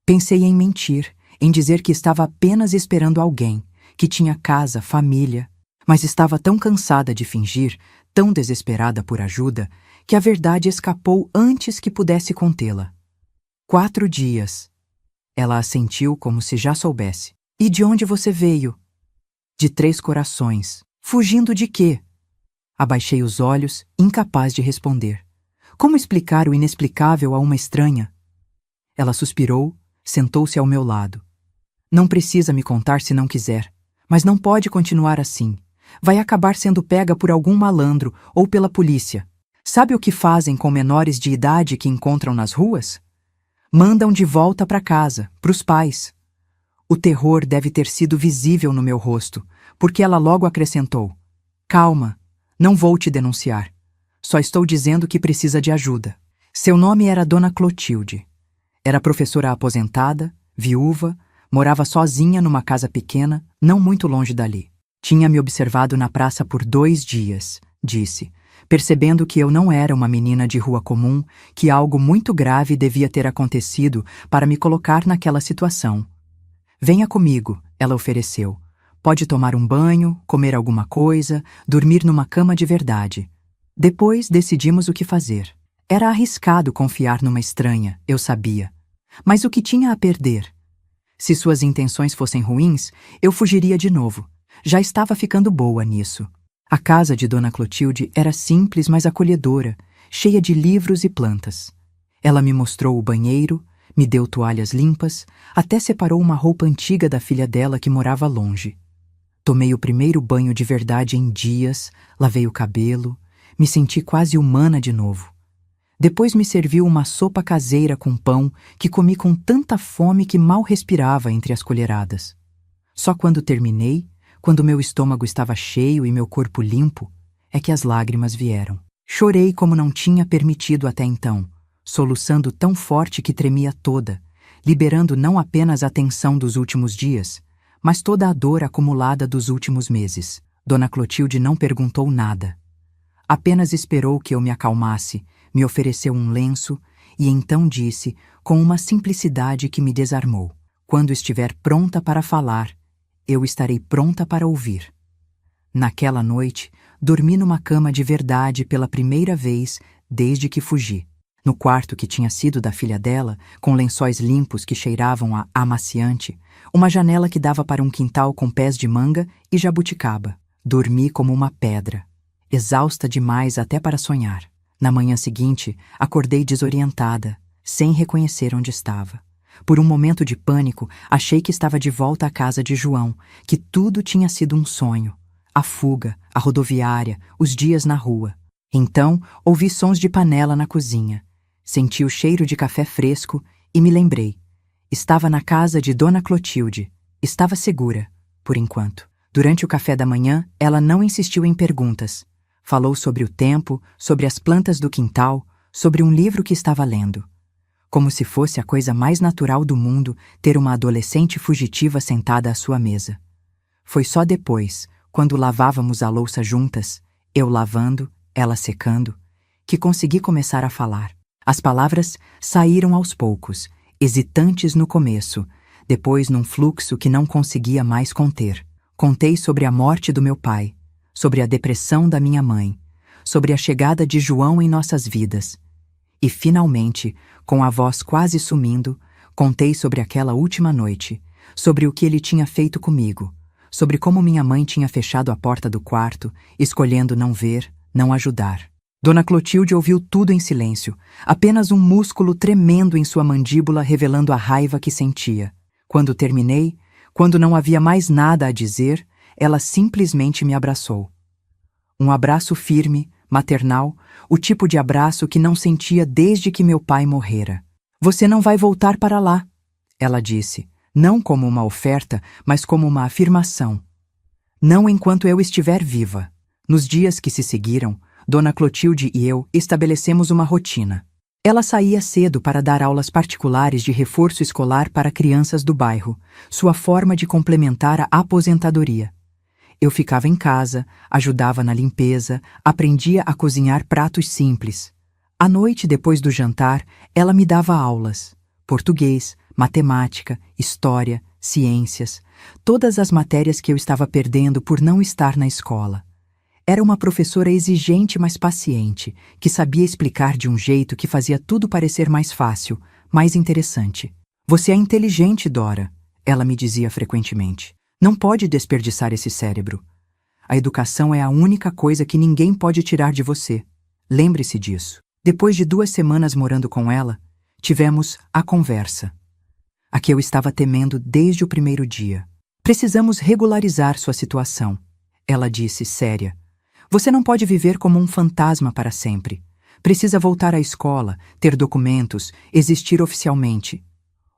Pensei em mentir, em dizer que estava apenas esperando alguém, que tinha casa, família, mas estava tão cansada de fingir, tão desesperada por ajuda, que a verdade escapou antes que pudesse contê-la. 4 dias. Ela assentiu como se já soubesse. E de onde você veio? De 3 Corações. Fugindo de quê? Abaixei os olhos, incapaz de responder. Como explicar o inexplicável a uma estranha? Ela suspirou, sentou-se ao meu lado. Não precisa me contar se não quiser, mas não pode continuar assim. Vai acabar sendo pega por algum malandro ou pela polícia. Sabe o que fazem com menores de idade que encontram nas ruas? Mandam de volta para casa, para os pais. O terror deve ter sido visível no meu rosto, porque ela logo acrescentou: "Calma, não vou te denunciar. Só estou dizendo que precisa de ajuda." Seu nome era Dona Clotilde. Era professora aposentada, viúva, morava sozinha numa casa pequena, não muito longe dali. Tinha me observado na praça por 2 dias, disse, percebendo que eu não era uma menina de rua comum, que algo muito grave devia ter acontecido para me colocar naquela situação. "Venha comigo", ela ofereceu. "Pode tomar um banho, comer alguma coisa, dormir numa cama de verdade." Depois decidimos o que fazer. Era arriscado confiar numa estranha, eu sabia. Mas o que tinha a perder? Se suas intenções fossem ruins, eu fugiria de novo. Já estava ficando boa nisso. A casa de Dona Clotilde era simples, mas acolhedora, cheia de livros e plantas. Ela me mostrou o banheiro, me deu toalhas limpas, até separou uma roupa antiga da filha dela que morava longe. Tomei o primeiro banho de verdade em dias, lavei o cabelo, me senti quase humana de novo. Depois me serviu uma sopa caseira com pão que comi com tanta fome que mal respirava entre as colheradas. Só quando terminei, quando meu estômago estava cheio e meu corpo limpo, é que as lágrimas vieram. Chorei como não tinha permitido até então, soluçando tão forte que tremia toda, liberando não apenas a tensão dos últimos dias, mas toda a dor acumulada dos últimos meses. Dona Clotilde não perguntou nada. Apenas esperou que eu me acalmasse, me ofereceu um lenço e então disse, com uma simplicidade que me desarmou: quando estiver pronta para falar, eu estarei pronta para ouvir. Naquela noite, dormi numa cama de verdade pela primeira vez desde que fugi. No quarto que tinha sido da filha dela, com lençóis limpos que cheiravam a amaciante, uma janela que dava para um quintal com pés de manga e jabuticaba. Dormi como uma pedra, exausta demais até para sonhar. Na manhã seguinte, acordei desorientada, sem reconhecer onde estava. Por um momento de pânico, achei que estava de volta à casa de João, que tudo tinha sido um sonho. A fuga, a rodoviária, os dias na rua. Então, ouvi sons de panela na cozinha. Senti o cheiro de café fresco e me lembrei. Estava na casa de Dona Clotilde. Estava segura, por enquanto. Durante o café da manhã, ela não insistiu em perguntas. Falou sobre o tempo, sobre as plantas do quintal, sobre um livro que estava lendo. Como se fosse a coisa mais natural do mundo ter uma adolescente fugitiva sentada à sua mesa. Foi só depois, quando lavávamos a louça juntas, eu lavando, ela secando, que consegui começar a falar. As palavras saíram aos poucos, hesitantes no começo, depois num fluxo que não conseguia mais conter. Contei sobre a morte do meu pai, sobre a depressão da minha mãe, sobre a chegada de João em nossas vidas. E, finalmente, com a voz quase sumindo, contei sobre aquela última noite, sobre o que ele tinha feito comigo, sobre como minha mãe tinha fechado a porta do quarto, escolhendo não ver, não ajudar. Dona Clotilde ouviu tudo em silêncio, apenas um músculo tremendo em sua mandíbula revelando a raiva que sentia. Quando terminei, quando não havia mais nada a dizer, ela simplesmente me abraçou. Um abraço firme, maternal, o tipo de abraço que não sentia desde que meu pai morrera. Você não vai voltar para lá, ela disse, não como uma oferta, mas como uma afirmação. Não enquanto eu estiver viva. Nos dias que se seguiram, Dona Clotilde e eu estabelecemos uma rotina. Ela saía cedo para dar aulas particulares de reforço escolar para crianças do bairro, sua forma de complementar a aposentadoria. Eu ficava em casa, ajudava na limpeza, aprendia a cozinhar pratos simples. À noite, depois do jantar, ela me dava aulas. Português, matemática, história, ciências, todas as matérias que eu estava perdendo por não estar na escola. Era uma professora exigente, mas paciente, que sabia explicar de um jeito que fazia tudo parecer mais fácil, mais interessante. Você é inteligente, Dora, ela me dizia frequentemente. Não pode desperdiçar esse cérebro. A educação é a única coisa que ninguém pode tirar de você. Lembre-se disso. Depois de 2 semanas morando com ela, tivemos a conversa. A que eu estava temendo desde o primeiro dia. Precisamos regularizar sua situação, ela disse, séria. Você não pode viver como um fantasma para sempre. Precisa voltar à escola, ter documentos, existir oficialmente.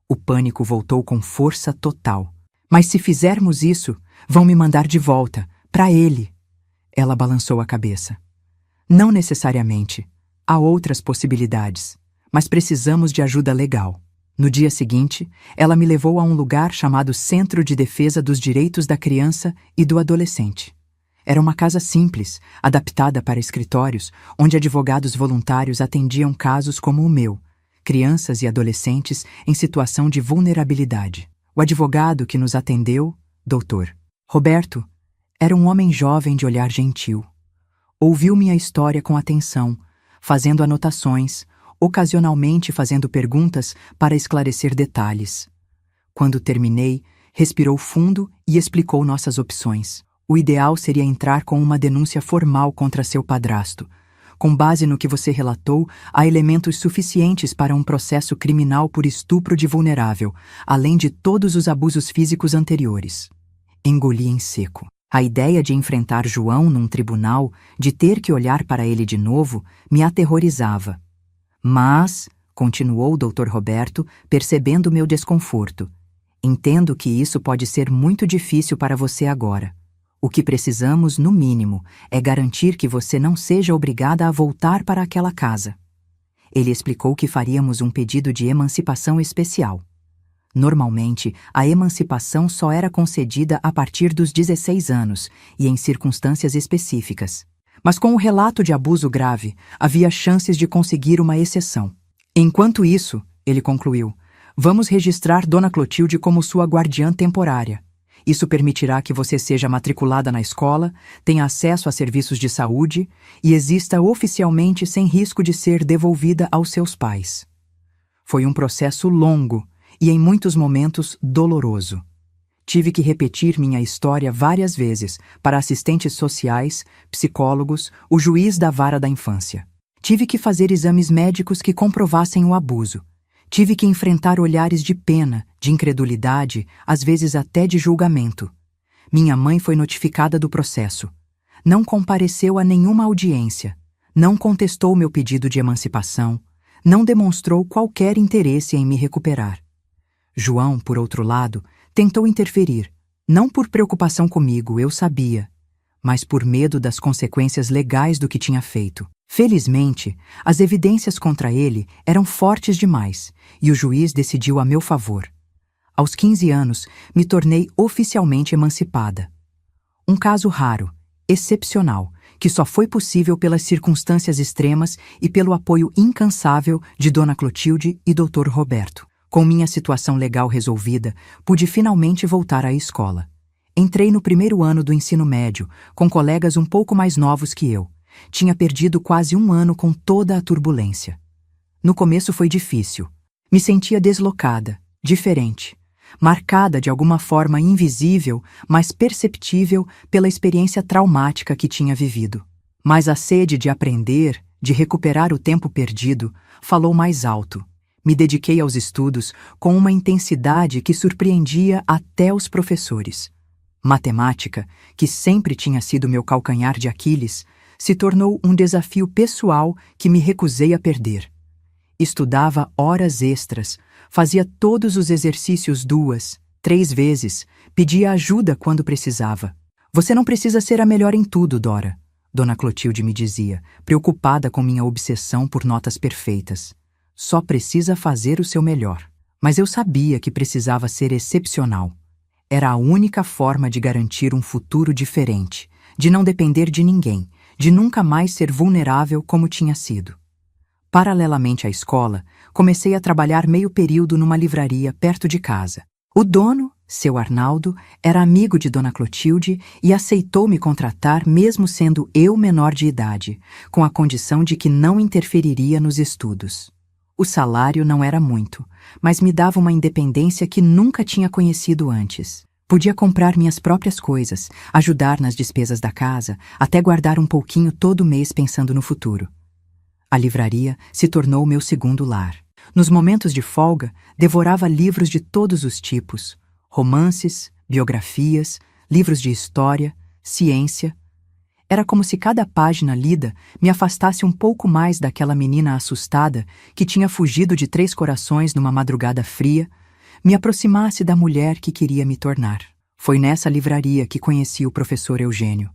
O pânico voltou com força total. Mas se fizermos isso, vão me mandar de volta, para ele. Ela balançou a cabeça. Não necessariamente. Há outras possibilidades. Mas precisamos de ajuda legal. No dia seguinte, ela me levou a um lugar chamado Centro de Defesa dos Direitos da Criança e do Adolescente. Era uma casa simples, adaptada para escritórios, onde advogados voluntários atendiam casos como o meu, crianças e adolescentes em situação de vulnerabilidade. O advogado que nos atendeu, Dr. Roberto, era um homem jovem de olhar gentil. Ouviu minha história com atenção, fazendo anotações, ocasionalmente fazendo perguntas para esclarecer detalhes. Quando terminei, respirou fundo e explicou nossas opções. O ideal seria entrar com uma denúncia formal contra seu padrasto. Com base no que você relatou, há elementos suficientes para um processo criminal por estupro de vulnerável, além de todos os abusos físicos anteriores. Engoli em seco. A ideia de enfrentar João num tribunal, de ter que olhar para ele de novo, me aterrorizava. Mas, continuou o Dr. Roberto, percebendo meu desconforto, Entendo que isso pode ser muito difícil para você agora. O que precisamos, no mínimo, é garantir que você não seja obrigada a voltar para aquela casa. Ele explicou que faríamos um pedido de emancipação especial. Normalmente, a emancipação só era concedida a partir dos 16 anos e em circunstâncias específicas. Mas com o relato de abuso grave, havia chances de conseguir uma exceção. Enquanto isso, ele concluiu, vamos registrar Dona Clotilde como sua guardiã temporária. Isso permitirá que você seja matriculada na escola, tenha acesso a serviços de saúde e exista oficialmente sem risco de ser devolvida aos seus pais. Foi um processo longo e, em muitos momentos, doloroso. Tive que repetir minha história várias vezes para assistentes sociais, psicólogos, o juiz da vara da infância. Tive que fazer exames médicos que comprovassem o abuso. Tive que enfrentar olhares de pena, de incredulidade, às vezes até de julgamento. Minha mãe foi notificada do processo. Não compareceu a nenhuma audiência. Não contestou meu pedido de emancipação. Não demonstrou qualquer interesse em me recuperar. João, por outro lado, tentou interferir. Não por preocupação comigo, eu sabia, mas por medo das consequências legais do que tinha feito. Felizmente, as evidências contra ele eram fortes demais e o juiz decidiu a meu favor. Aos 15 anos, me tornei oficialmente emancipada. Um caso raro, excepcional, que só foi possível pelas circunstâncias extremas e pelo apoio incansável de Dona Clotilde e Dr. Roberto. Com minha situação legal resolvida, pude finalmente voltar à escola. Entrei no primeiro ano do ensino médio, com colegas um pouco mais novos que eu. Tinha perdido quase um ano com toda a turbulência. No começo foi difícil. Me sentia deslocada, diferente, marcada de alguma forma invisível, mas perceptível pela experiência traumática que tinha vivido. Mas a sede de aprender, de recuperar o tempo perdido, falou mais alto. Me dediquei aos estudos com uma intensidade que surpreendia até os professores. Matemática, que sempre tinha sido meu calcanhar de Aquiles, se tornou um desafio pessoal que me recusei a perder. Estudava horas extras, fazia todos os exercícios 2, 3 vezes, pedia ajuda quando precisava. Você não precisa ser a melhor em tudo, Dora, Dona Clotilde me dizia, preocupada com minha obsessão por notas perfeitas. Só precisa fazer o seu melhor. Mas eu sabia que precisava ser excepcional. Era a única forma de garantir um futuro diferente, de não depender de ninguém, de nunca mais ser vulnerável como tinha sido. Paralelamente à escola, comecei a trabalhar meio período numa livraria perto de casa. O dono, seu Arnaldo, era amigo de Dona Clotilde e aceitou me contratar mesmo sendo eu menor de idade, com a condição de que não interferiria nos estudos. O salário não era muito, mas me dava uma independência que nunca tinha conhecido antes. Podia comprar minhas próprias coisas, ajudar nas despesas da casa, até guardar um pouquinho todo mês pensando no futuro. A livraria se tornou meu segundo lar. Nos momentos de folga, devorava livros de todos os tipos, romances, biografias, livros de história, ciência. Era como se cada página lida me afastasse um pouco mais daquela menina assustada que tinha fugido de 3 corações numa madrugada fria, me aproximasse da mulher que queria me tornar. Foi nessa livraria que conheci o professor Eugênio.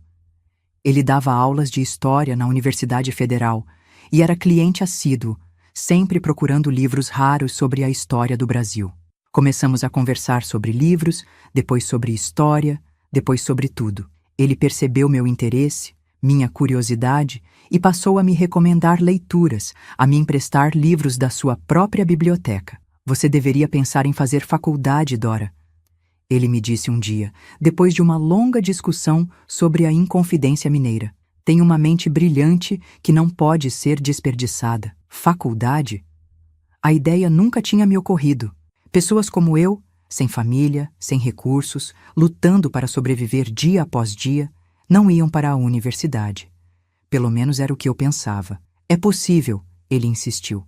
Ele dava aulas de história na Universidade Federal e era cliente assíduo, sempre procurando livros raros sobre a história do Brasil. Começamos a conversar sobre livros, depois sobre história, depois sobre tudo. Ele percebeu meu interesse, minha curiosidade e passou a me recomendar leituras, a me emprestar livros da sua própria biblioteca. Você deveria pensar em fazer faculdade, Dora. Ele me disse um dia, depois de uma longa discussão sobre a Inconfidência Mineira. Tem uma mente brilhante que não pode ser desperdiçada. Faculdade? A ideia nunca tinha me ocorrido. Pessoas como eu, sem família, sem recursos, lutando para sobreviver dia após dia, não iam para a universidade. Pelo menos era o que eu pensava. É possível, ele insistiu.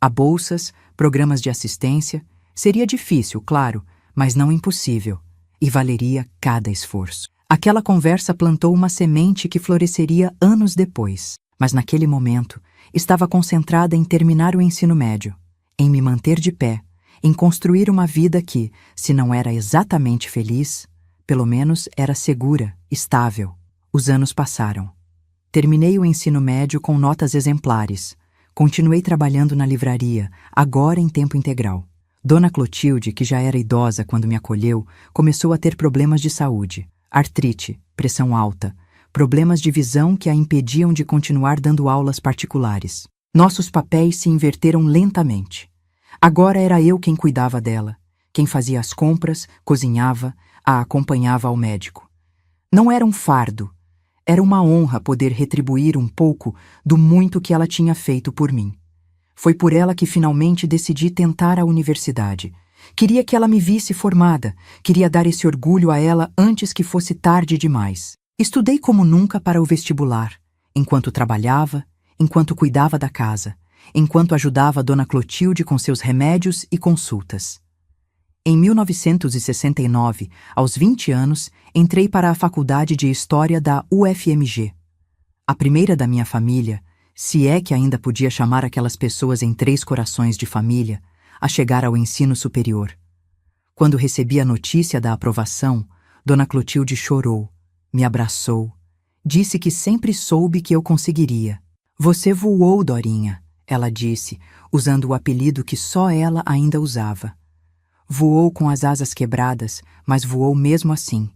Há bolsas, programas de assistência. Seria difícil, claro, mas não impossível. E valeria cada esforço. Aquela conversa plantou uma semente que floresceria anos depois. Mas naquele momento, estava concentrada em terminar o ensino médio, em me manter de pé, em construir uma vida que, se não era exatamente feliz, pelo menos era segura, estável. Os anos passaram. Terminei o ensino médio com notas exemplares. Continuei trabalhando na livraria, agora em tempo integral. Dona Clotilde, que já era idosa quando me acolheu, começou a ter problemas de saúde. Artrite, pressão alta, problemas de visão que a impediam de continuar dando aulas particulares. Nossos papéis se inverteram lentamente. Agora era eu quem cuidava dela, quem fazia as compras, cozinhava, a acompanhava ao médico. Não era um fardo, era uma honra poder retribuir um pouco do muito que ela tinha feito por mim. Foi por ela que finalmente decidi tentar a universidade. Queria que ela me visse formada, queria dar esse orgulho a ela antes que fosse tarde demais. Estudei como nunca para o vestibular, enquanto trabalhava, enquanto cuidava da casa, enquanto ajudava Dona Clotilde com seus remédios e consultas. Em 1969, aos 20 anos, entrei para a Faculdade de História da UFMG. A primeira da minha família, se é que ainda podia chamar aquelas pessoas em 3 corações de família, a chegar ao ensino superior. Quando recebi a notícia da aprovação, Dona Clotilde chorou, me abraçou, disse que sempre soube que eu conseguiria. "Você voou, Dorinha", ela disse, usando o apelido que só ela ainda usava. Voou com as asas quebradas, mas voou mesmo assim.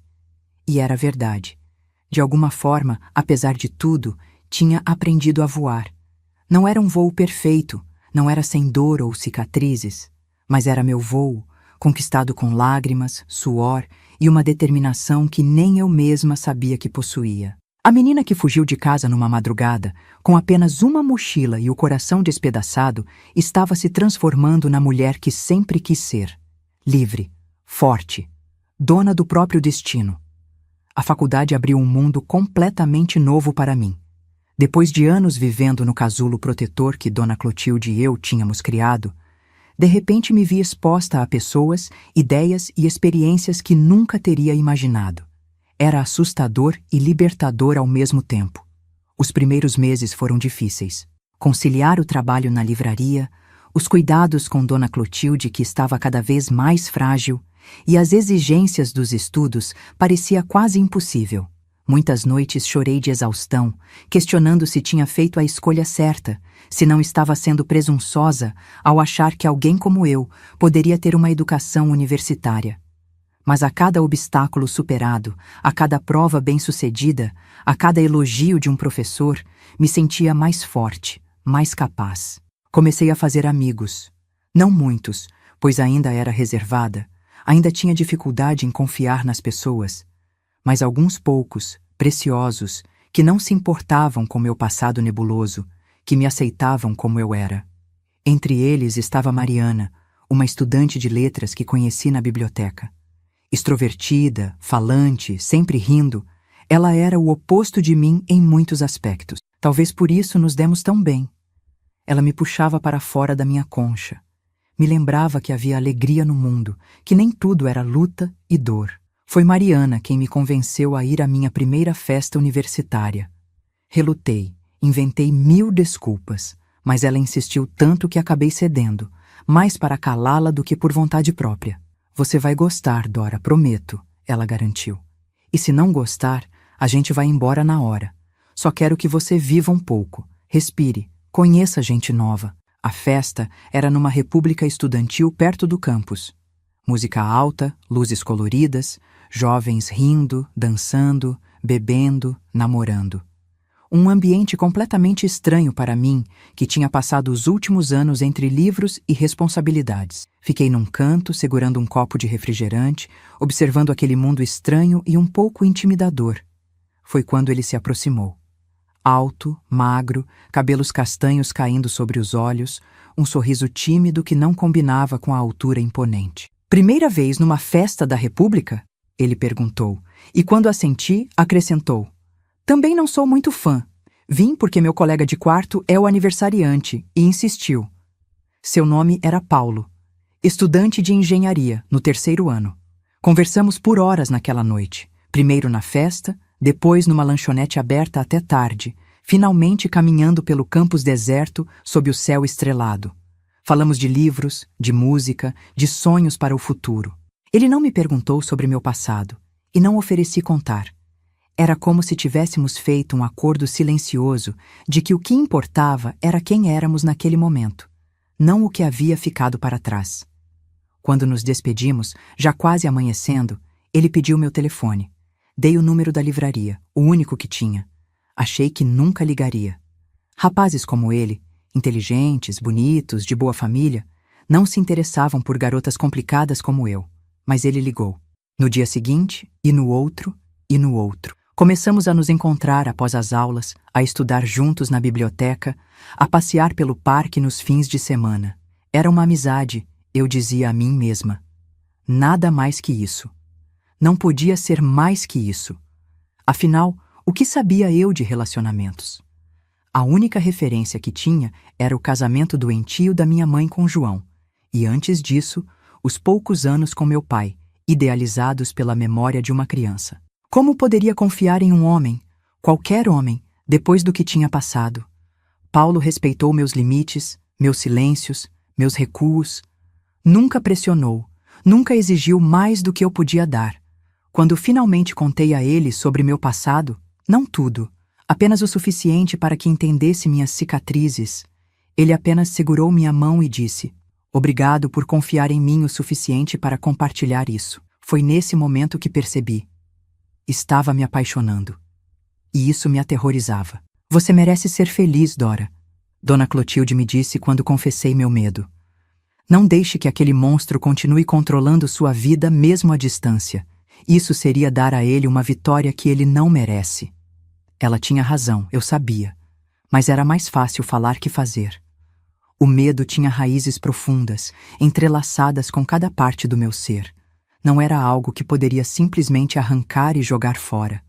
E era verdade. De alguma forma, apesar de tudo, tinha aprendido a voar. Não era um voo perfeito, não era sem dor ou cicatrizes, mas era meu voo, conquistado com lágrimas, suor e uma determinação que nem eu mesma sabia que possuía. A menina que fugiu de casa numa madrugada, com apenas uma mochila e o coração despedaçado, estava se transformando na mulher que sempre quis ser. Livre, forte, dona do próprio destino. A faculdade abriu um mundo completamente novo para mim. Depois de anos vivendo no casulo protetor que Dona Clotilde e eu tínhamos criado, de repente me vi exposta a pessoas, ideias e experiências que nunca teria imaginado. Era assustador e libertador ao mesmo tempo. Os primeiros meses foram difíceis. Conciliar o trabalho na livraria, os cuidados com Dona Clotilde, que estava cada vez mais frágil, e as exigências dos estudos parecia quase impossível. Muitas noites chorei de exaustão, questionando se tinha feito a escolha certa, se não estava sendo presunçosa ao achar que alguém como eu poderia ter uma educação universitária. Mas a cada obstáculo superado, a cada prova bem-sucedida, a cada elogio de um professor, me sentia mais forte, mais capaz. Comecei a fazer amigos. Não muitos, pois ainda era reservada, ainda tinha dificuldade em confiar nas pessoas, mas alguns poucos, preciosos, que não se importavam com meu passado nebuloso, que me aceitavam como eu era. Entre eles estava Mariana, uma estudante de letras que conheci na biblioteca. Extrovertida, falante, sempre rindo, ela era o oposto de mim em muitos aspectos. Talvez por isso nos demos tão bem. Ela me puxava para fora da minha concha. Me lembrava que havia alegria no mundo, que nem tudo era luta e dor. Foi Mariana quem me convenceu a ir à minha primeira festa universitária. Relutei, inventei 1000 desculpas, mas ela insistiu tanto que acabei cedendo, mais para calá-la do que por vontade própria. "Você vai gostar, Dora, prometo", ela garantiu. "E se não gostar, a gente vai embora na hora. Só quero que você viva um pouco, respire, conheça gente nova." A festa era numa república estudantil perto do campus. Música alta, luzes coloridas, jovens rindo, dançando, bebendo, namorando. Um ambiente completamente estranho para mim, que tinha passado os últimos anos entre livros e responsabilidades. Fiquei num canto, segurando um copo de refrigerante, observando aquele mundo estranho e um pouco intimidador. Foi quando ele se aproximou. Alto, magro, cabelos castanhos caindo sobre os olhos, um sorriso tímido que não combinava com a altura imponente. "Primeira vez numa festa da República?" ele perguntou, e quando assenti, acrescentou: "Também não sou muito fã. Vim porque meu colega de quarto é o aniversariante e insistiu." Seu nome era Paulo, estudante de engenharia, no 3º ano. Conversamos por horas naquela noite, primeiro na festa, depois numa lanchonete aberta até tarde, finalmente caminhando pelo campus deserto sob o céu estrelado. Falamos de livros, de música, de sonhos para o futuro. Ele não me perguntou sobre meu passado e não ofereci contar. Era como se tivéssemos feito um acordo silencioso de que o que importava era quem éramos naquele momento, não o que havia ficado para trás. Quando nos despedimos, já quase amanhecendo, ele pediu meu telefone. Dei o número da livraria, o único que tinha. Achei que nunca ligaria. Rapazes como ele, inteligentes, bonitos, de boa família, não se interessavam por garotas complicadas como eu, mas ele ligou. No dia seguinte, e no outro, e no outro. Começamos a nos encontrar após as aulas, a estudar juntos na biblioteca, a passear pelo parque nos fins de semana. Era uma amizade, eu dizia a mim mesma. Nada mais que isso. Não podia ser mais que isso. Afinal, o que sabia eu de relacionamentos? A única referência que tinha era o casamento doentio da minha mãe com João, e antes disso, os poucos anos com meu pai, idealizados pela memória de uma criança. Como poderia confiar em um homem, qualquer homem, depois do que tinha passado? Paulo respeitou meus limites, meus silêncios, meus recuos. Nunca pressionou, nunca exigiu mais do que eu podia dar. Quando finalmente contei a ele sobre meu passado, não tudo, apenas o suficiente para que entendesse minhas cicatrizes, ele apenas segurou minha mão e disse: "Obrigado por confiar em mim o suficiente para compartilhar isso." Foi nesse momento que percebi. Estava me apaixonando. E isso me aterrorizava. "Você merece ser feliz, Dora", Dona Clotilde me disse quando confessei meu medo. "Não deixe que aquele monstro continue controlando sua vida mesmo à distância. Isso seria dar a ele uma vitória que ele não merece." Ela tinha razão, eu sabia. Mas era mais fácil falar que fazer. O medo tinha raízes profundas, entrelaçadas com cada parte do meu ser. Não era algo que poderia simplesmente arrancar e jogar fora.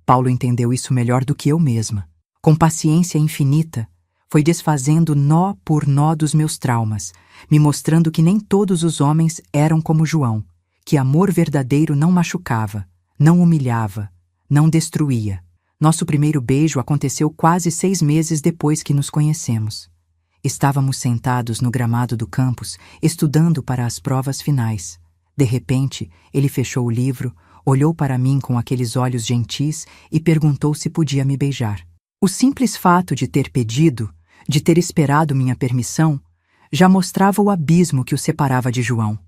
Paulo entendeu isso melhor do que eu mesma. Com paciência infinita, foi desfazendo nó por nó dos meus traumas, me mostrando que nem todos os homens eram como João, que amor verdadeiro não machucava, não humilhava, não destruía. Nosso primeiro beijo aconteceu quase 6 meses depois que nos conhecemos. Estávamos sentados no gramado do campus, estudando para as provas finais. De repente, ele fechou o livro, olhou para mim com aqueles olhos gentis e perguntou se podia me beijar. O simples fato de ter pedido, de ter esperado minha permissão, já mostrava o abismo que o separava de João.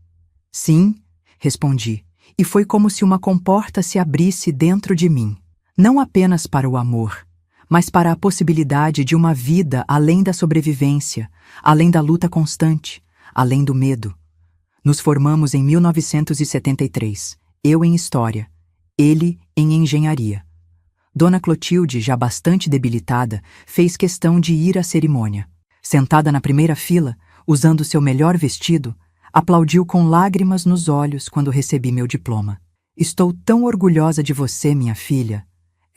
"Sim", respondi, e foi como se uma comporta se abrisse dentro de mim. Não apenas para o amor, mas para a possibilidade de uma vida além da sobrevivência, além da luta constante, além do medo. Nos formamos em 1973, eu em História, ele em Engenharia. Dona Clotilde, já bastante debilitada, fez questão de ir à cerimônia. Sentada na primeira fila, usando seu melhor vestido, aplaudiu com lágrimas nos olhos quando recebi meu diploma. "Estou tão orgulhosa de você, minha filha",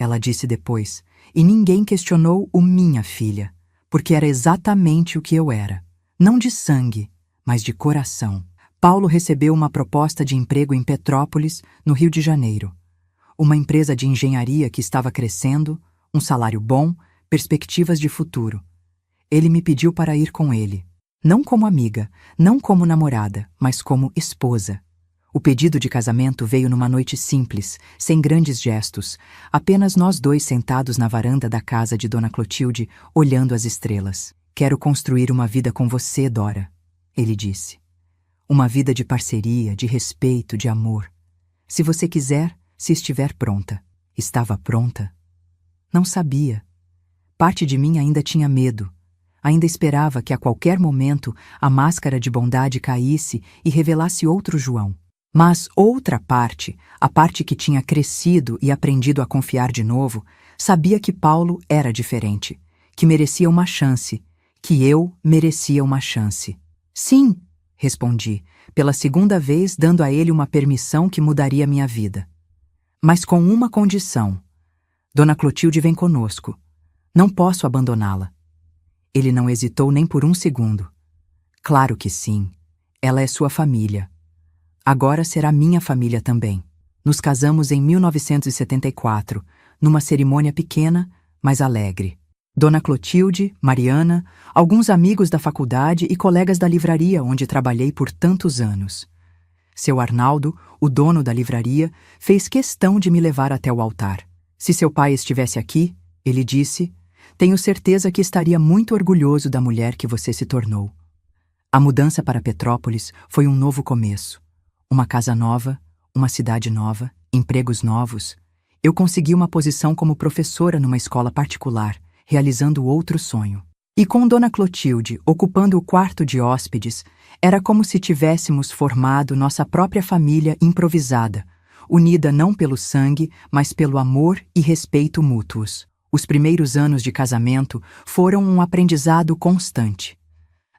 ela disse depois, e ninguém questionou o "minha filha", porque era exatamente o que eu era. Não de sangue, mas de coração. Paulo recebeu uma proposta de emprego em Petrópolis, no Rio de Janeiro. Uma empresa de engenharia que estava crescendo, um salário bom, perspectivas de futuro. Ele me pediu para ir com ele. Não como amiga, não como namorada, mas como esposa. O pedido de casamento veio numa noite simples, sem grandes gestos, apenas nós dois sentados na varanda da casa de Dona Clotilde, olhando as estrelas. "Quero construir uma vida com você, Dora", ele disse. "Uma vida de parceria, de respeito, de amor. Se você quiser, se estiver pronta." Estava pronta? Não sabia. Parte de mim ainda tinha medo. Ainda esperava que a qualquer momento a máscara de bondade caísse e revelasse outro João. Mas outra parte, a parte que tinha crescido e aprendido a confiar de novo, sabia que Paulo era diferente, que merecia uma chance, que eu merecia uma chance. "Sim", respondi, pela segunda vez dando a ele uma permissão que mudaria minha vida. "Mas com uma condição. Dona Clotilde vem conosco. Não posso abandoná-la." Ele não hesitou nem por um segundo. "Claro que sim. Ela é sua família. Agora será minha família também." Nos casamos em 1974, numa cerimônia pequena, mas alegre. Dona Clotilde, Mariana, alguns amigos da faculdade e colegas da livraria onde trabalhei por tantos anos. Seu Arnaldo, o dono da livraria, fez questão de me levar até o altar. Se seu pai estivesse aqui, ele disse, tenho certeza que estaria muito orgulhoso da mulher que você se tornou. A mudança para Petrópolis foi um novo começo. Uma casa nova, uma cidade nova, empregos novos. Eu consegui uma posição como professora numa escola particular, realizando outro sonho. E com Dona Clotilde ocupando o quarto de hóspedes, era como se tivéssemos formado nossa própria família improvisada, unida não pelo sangue, mas pelo amor e respeito mútuos. Os primeiros anos de casamento foram um aprendizado constante.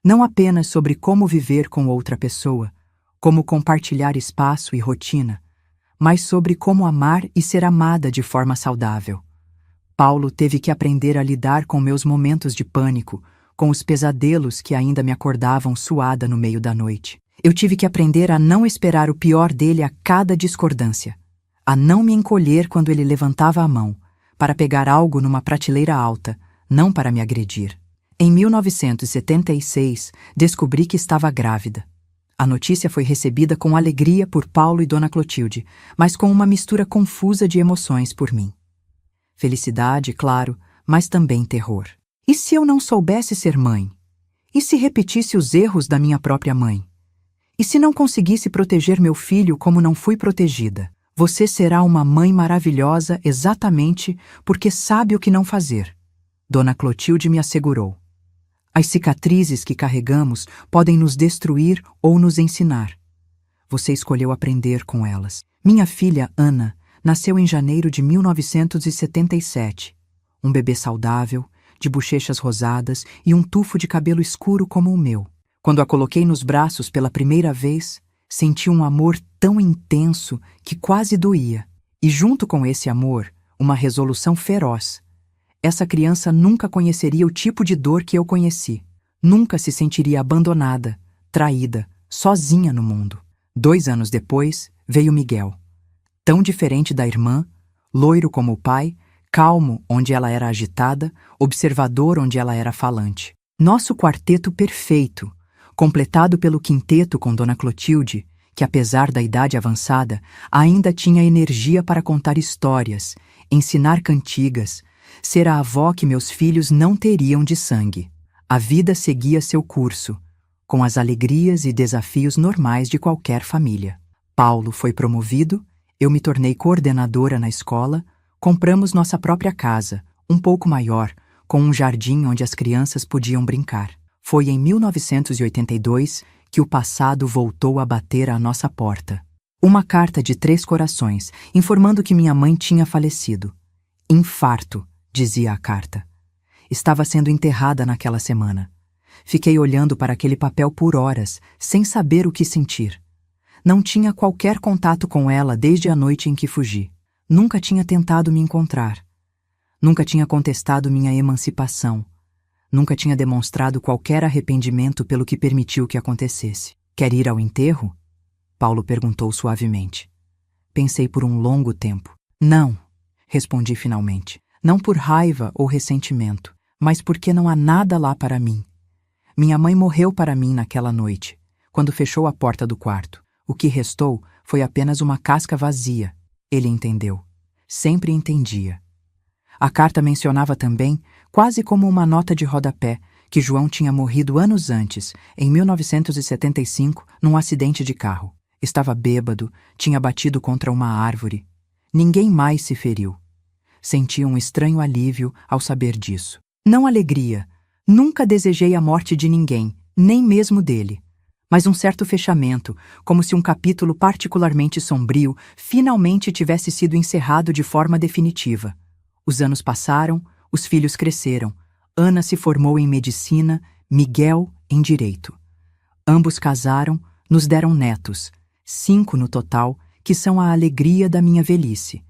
Não apenas sobre como viver com outra pessoa, como compartilhar espaço e rotina, mas sobre como amar e ser amada de forma saudável. Paulo teve que aprender a lidar com meus momentos de pânico, com os pesadelos que ainda me acordavam suada no meio da noite. Eu tive que aprender a não esperar o pior dele a cada discordância, a não me encolher quando ele levantava a mão, para pegar algo numa prateleira alta, não para me agredir. Em 1976, descobri que estava grávida. A notícia foi recebida com alegria por Paulo e Dona Clotilde, mas com uma mistura confusa de emoções por mim. Felicidade, claro, mas também terror. E se eu não soubesse ser mãe? E se repetisse os erros da minha própria mãe? E se não conseguisse proteger meu filho como não fui protegida? Você será uma mãe maravilhosa exatamente porque sabe o que não fazer, Dona Clotilde me assegurou. As cicatrizes que carregamos podem nos destruir ou nos ensinar. Você escolheu aprender com elas. Minha filha, Ana, nasceu em janeiro de 1977. Um bebê saudável, de bochechas rosadas e um tufo de cabelo escuro como o meu. Quando a coloquei nos braços pela primeira vez, senti um amor tão intenso que quase doía. E junto com esse amor, uma resolução feroz. Essa criança nunca conheceria o tipo de dor que eu conheci. Nunca se sentiria abandonada, traída, sozinha no mundo. 2 anos depois, veio Miguel. Tão diferente da irmã, loiro como o pai, calmo onde ela era agitada, observador onde ela era falante. Nosso quarteto perfeito, completado pelo quinteto com Dona Clotilde, que apesar da idade avançada, ainda tinha energia para contar histórias, ensinar cantigas, ser a avó que meus filhos não teriam de sangue. A vida seguia seu curso, com as alegrias e desafios normais de qualquer família. Paulo foi promovido, eu me tornei coordenadora na escola, compramos nossa própria casa, um pouco maior, com um jardim onde as crianças podiam brincar. Foi em 1982 que o passado voltou a bater à nossa porta. Uma carta de 3 corações, informando que minha mãe tinha falecido. Infarto, dizia a carta. Estava sendo enterrada naquela semana. Fiquei olhando para aquele papel por horas, sem saber o que sentir. Não tinha qualquer contato com ela desde a noite em que fugi. Nunca tinha tentado me encontrar. Nunca tinha contestado minha emancipação. Nunca tinha demonstrado qualquer arrependimento pelo que permitiu que acontecesse. Quer ir ao enterro? Paulo perguntou suavemente. Pensei por um longo tempo. Não, respondi finalmente. Não por raiva ou ressentimento, mas porque não há nada lá para mim. Minha mãe morreu para mim naquela noite, quando fechou a porta do quarto. O que restou foi apenas uma casca vazia. Ele entendeu. Sempre entendia. A carta mencionava também, quase como uma nota de rodapé, que João tinha morrido anos antes, em 1975, num acidente de carro. Estava bêbado, tinha batido contra uma árvore. Ninguém mais se feriu. Senti um estranho alívio ao saber disso. Não alegria. Nunca desejei a morte de ninguém, nem mesmo dele. Mas um certo fechamento, como se um capítulo particularmente sombrio finalmente tivesse sido encerrado de forma definitiva. Os anos passaram, os filhos cresceram. Ana se formou em medicina, Miguel em direito. Ambos casaram, nos deram netos, 5 no total, que são a alegria da minha velhice.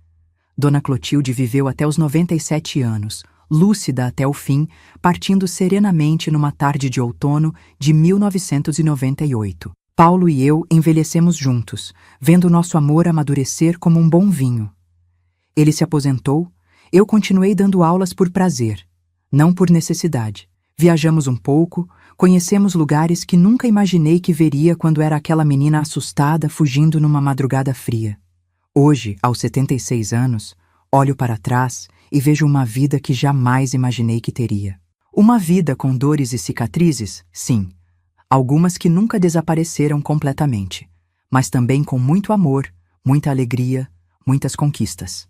Dona Clotilde viveu até os 97 anos, lúcida até o fim, partindo serenamente numa tarde de outono de 1998. Paulo e eu envelhecemos juntos, vendo nosso amor amadurecer como um bom vinho. Ele se aposentou, eu continuei dando aulas por prazer. Não por necessidade. Viajamos um pouco, conhecemos lugares que nunca imaginei que veria quando era aquela menina assustada fugindo numa madrugada fria. Hoje, aos 76 anos, olho para trás e vejo uma vida que jamais imaginei que teria. Uma vida com dores e cicatrizes, sim. Algumas que nunca desapareceram completamente, mas também com muito amor, muita alegria, muitas conquistas.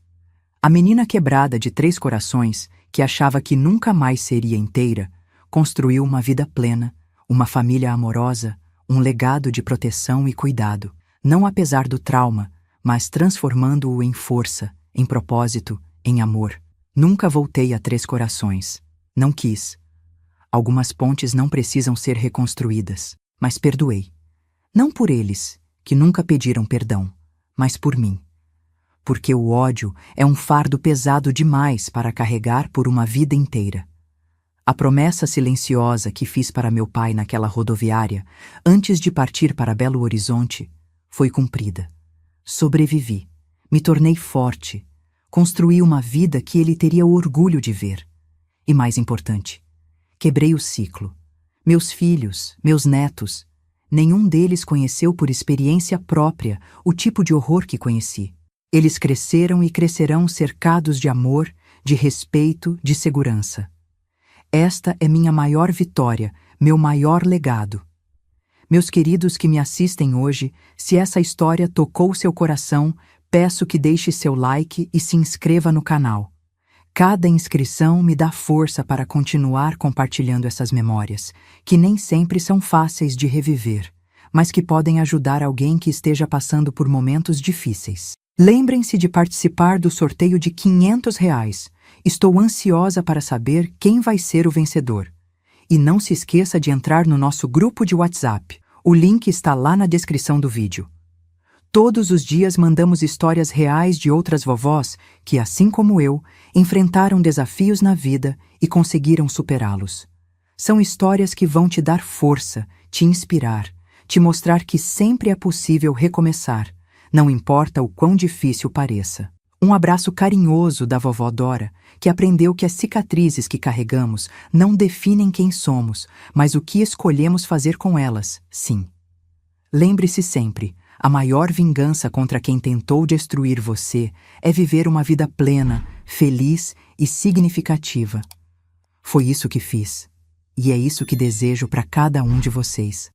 A menina quebrada de 3 corações, que achava que nunca mais seria inteira, construiu uma vida plena, uma família amorosa, um legado de proteção e cuidado, não apesar do trauma, mas transformando-o em força, em propósito, em amor. Nunca voltei a 3 corações. Não quis. Algumas pontes não precisam ser reconstruídas, mas perdoei. Não por eles, que nunca pediram perdão, mas por mim. Porque o ódio é um fardo pesado demais para carregar por uma vida inteira. A promessa silenciosa que fiz para meu pai naquela rodoviária, antes de partir para Belo Horizonte, foi cumprida. Sobrevivi, me tornei forte, construí uma vida que ele teria orgulho de ver. E mais importante, quebrei o ciclo. Meus filhos, meus netos, nenhum deles conheceu por experiência própria o tipo de horror que conheci. Eles cresceram e crescerão cercados de amor, de respeito, de segurança. Esta é minha maior vitória, meu maior legado. Meus queridos que me assistem hoje, se essa história tocou seu coração, peço que deixe seu like e se inscreva no canal. Cada inscrição me dá força para continuar compartilhando essas memórias, que nem sempre são fáceis de reviver, mas que podem ajudar alguém que esteja passando por momentos difíceis. Lembrem-se de participar do sorteio de R$ 500. Estou ansiosa para saber quem vai ser o vencedor. E não se esqueça de entrar no nosso grupo de WhatsApp. O link está lá na descrição do vídeo. Todos os dias mandamos histórias reais de outras vovós que, assim como eu, enfrentaram desafios na vida e conseguiram superá-los. São histórias que vão te dar força, te inspirar, te mostrar que sempre é possível recomeçar, não importa o quão difícil pareça. Um abraço carinhoso da vovó Dora, que aprendeu que as cicatrizes que carregamos não definem quem somos, mas o que escolhemos fazer com elas, sim. Lembre-se sempre, a maior vingança contra quem tentou destruir você é viver uma vida plena, feliz e significativa. Foi isso que fiz, e é isso que desejo para cada um de vocês.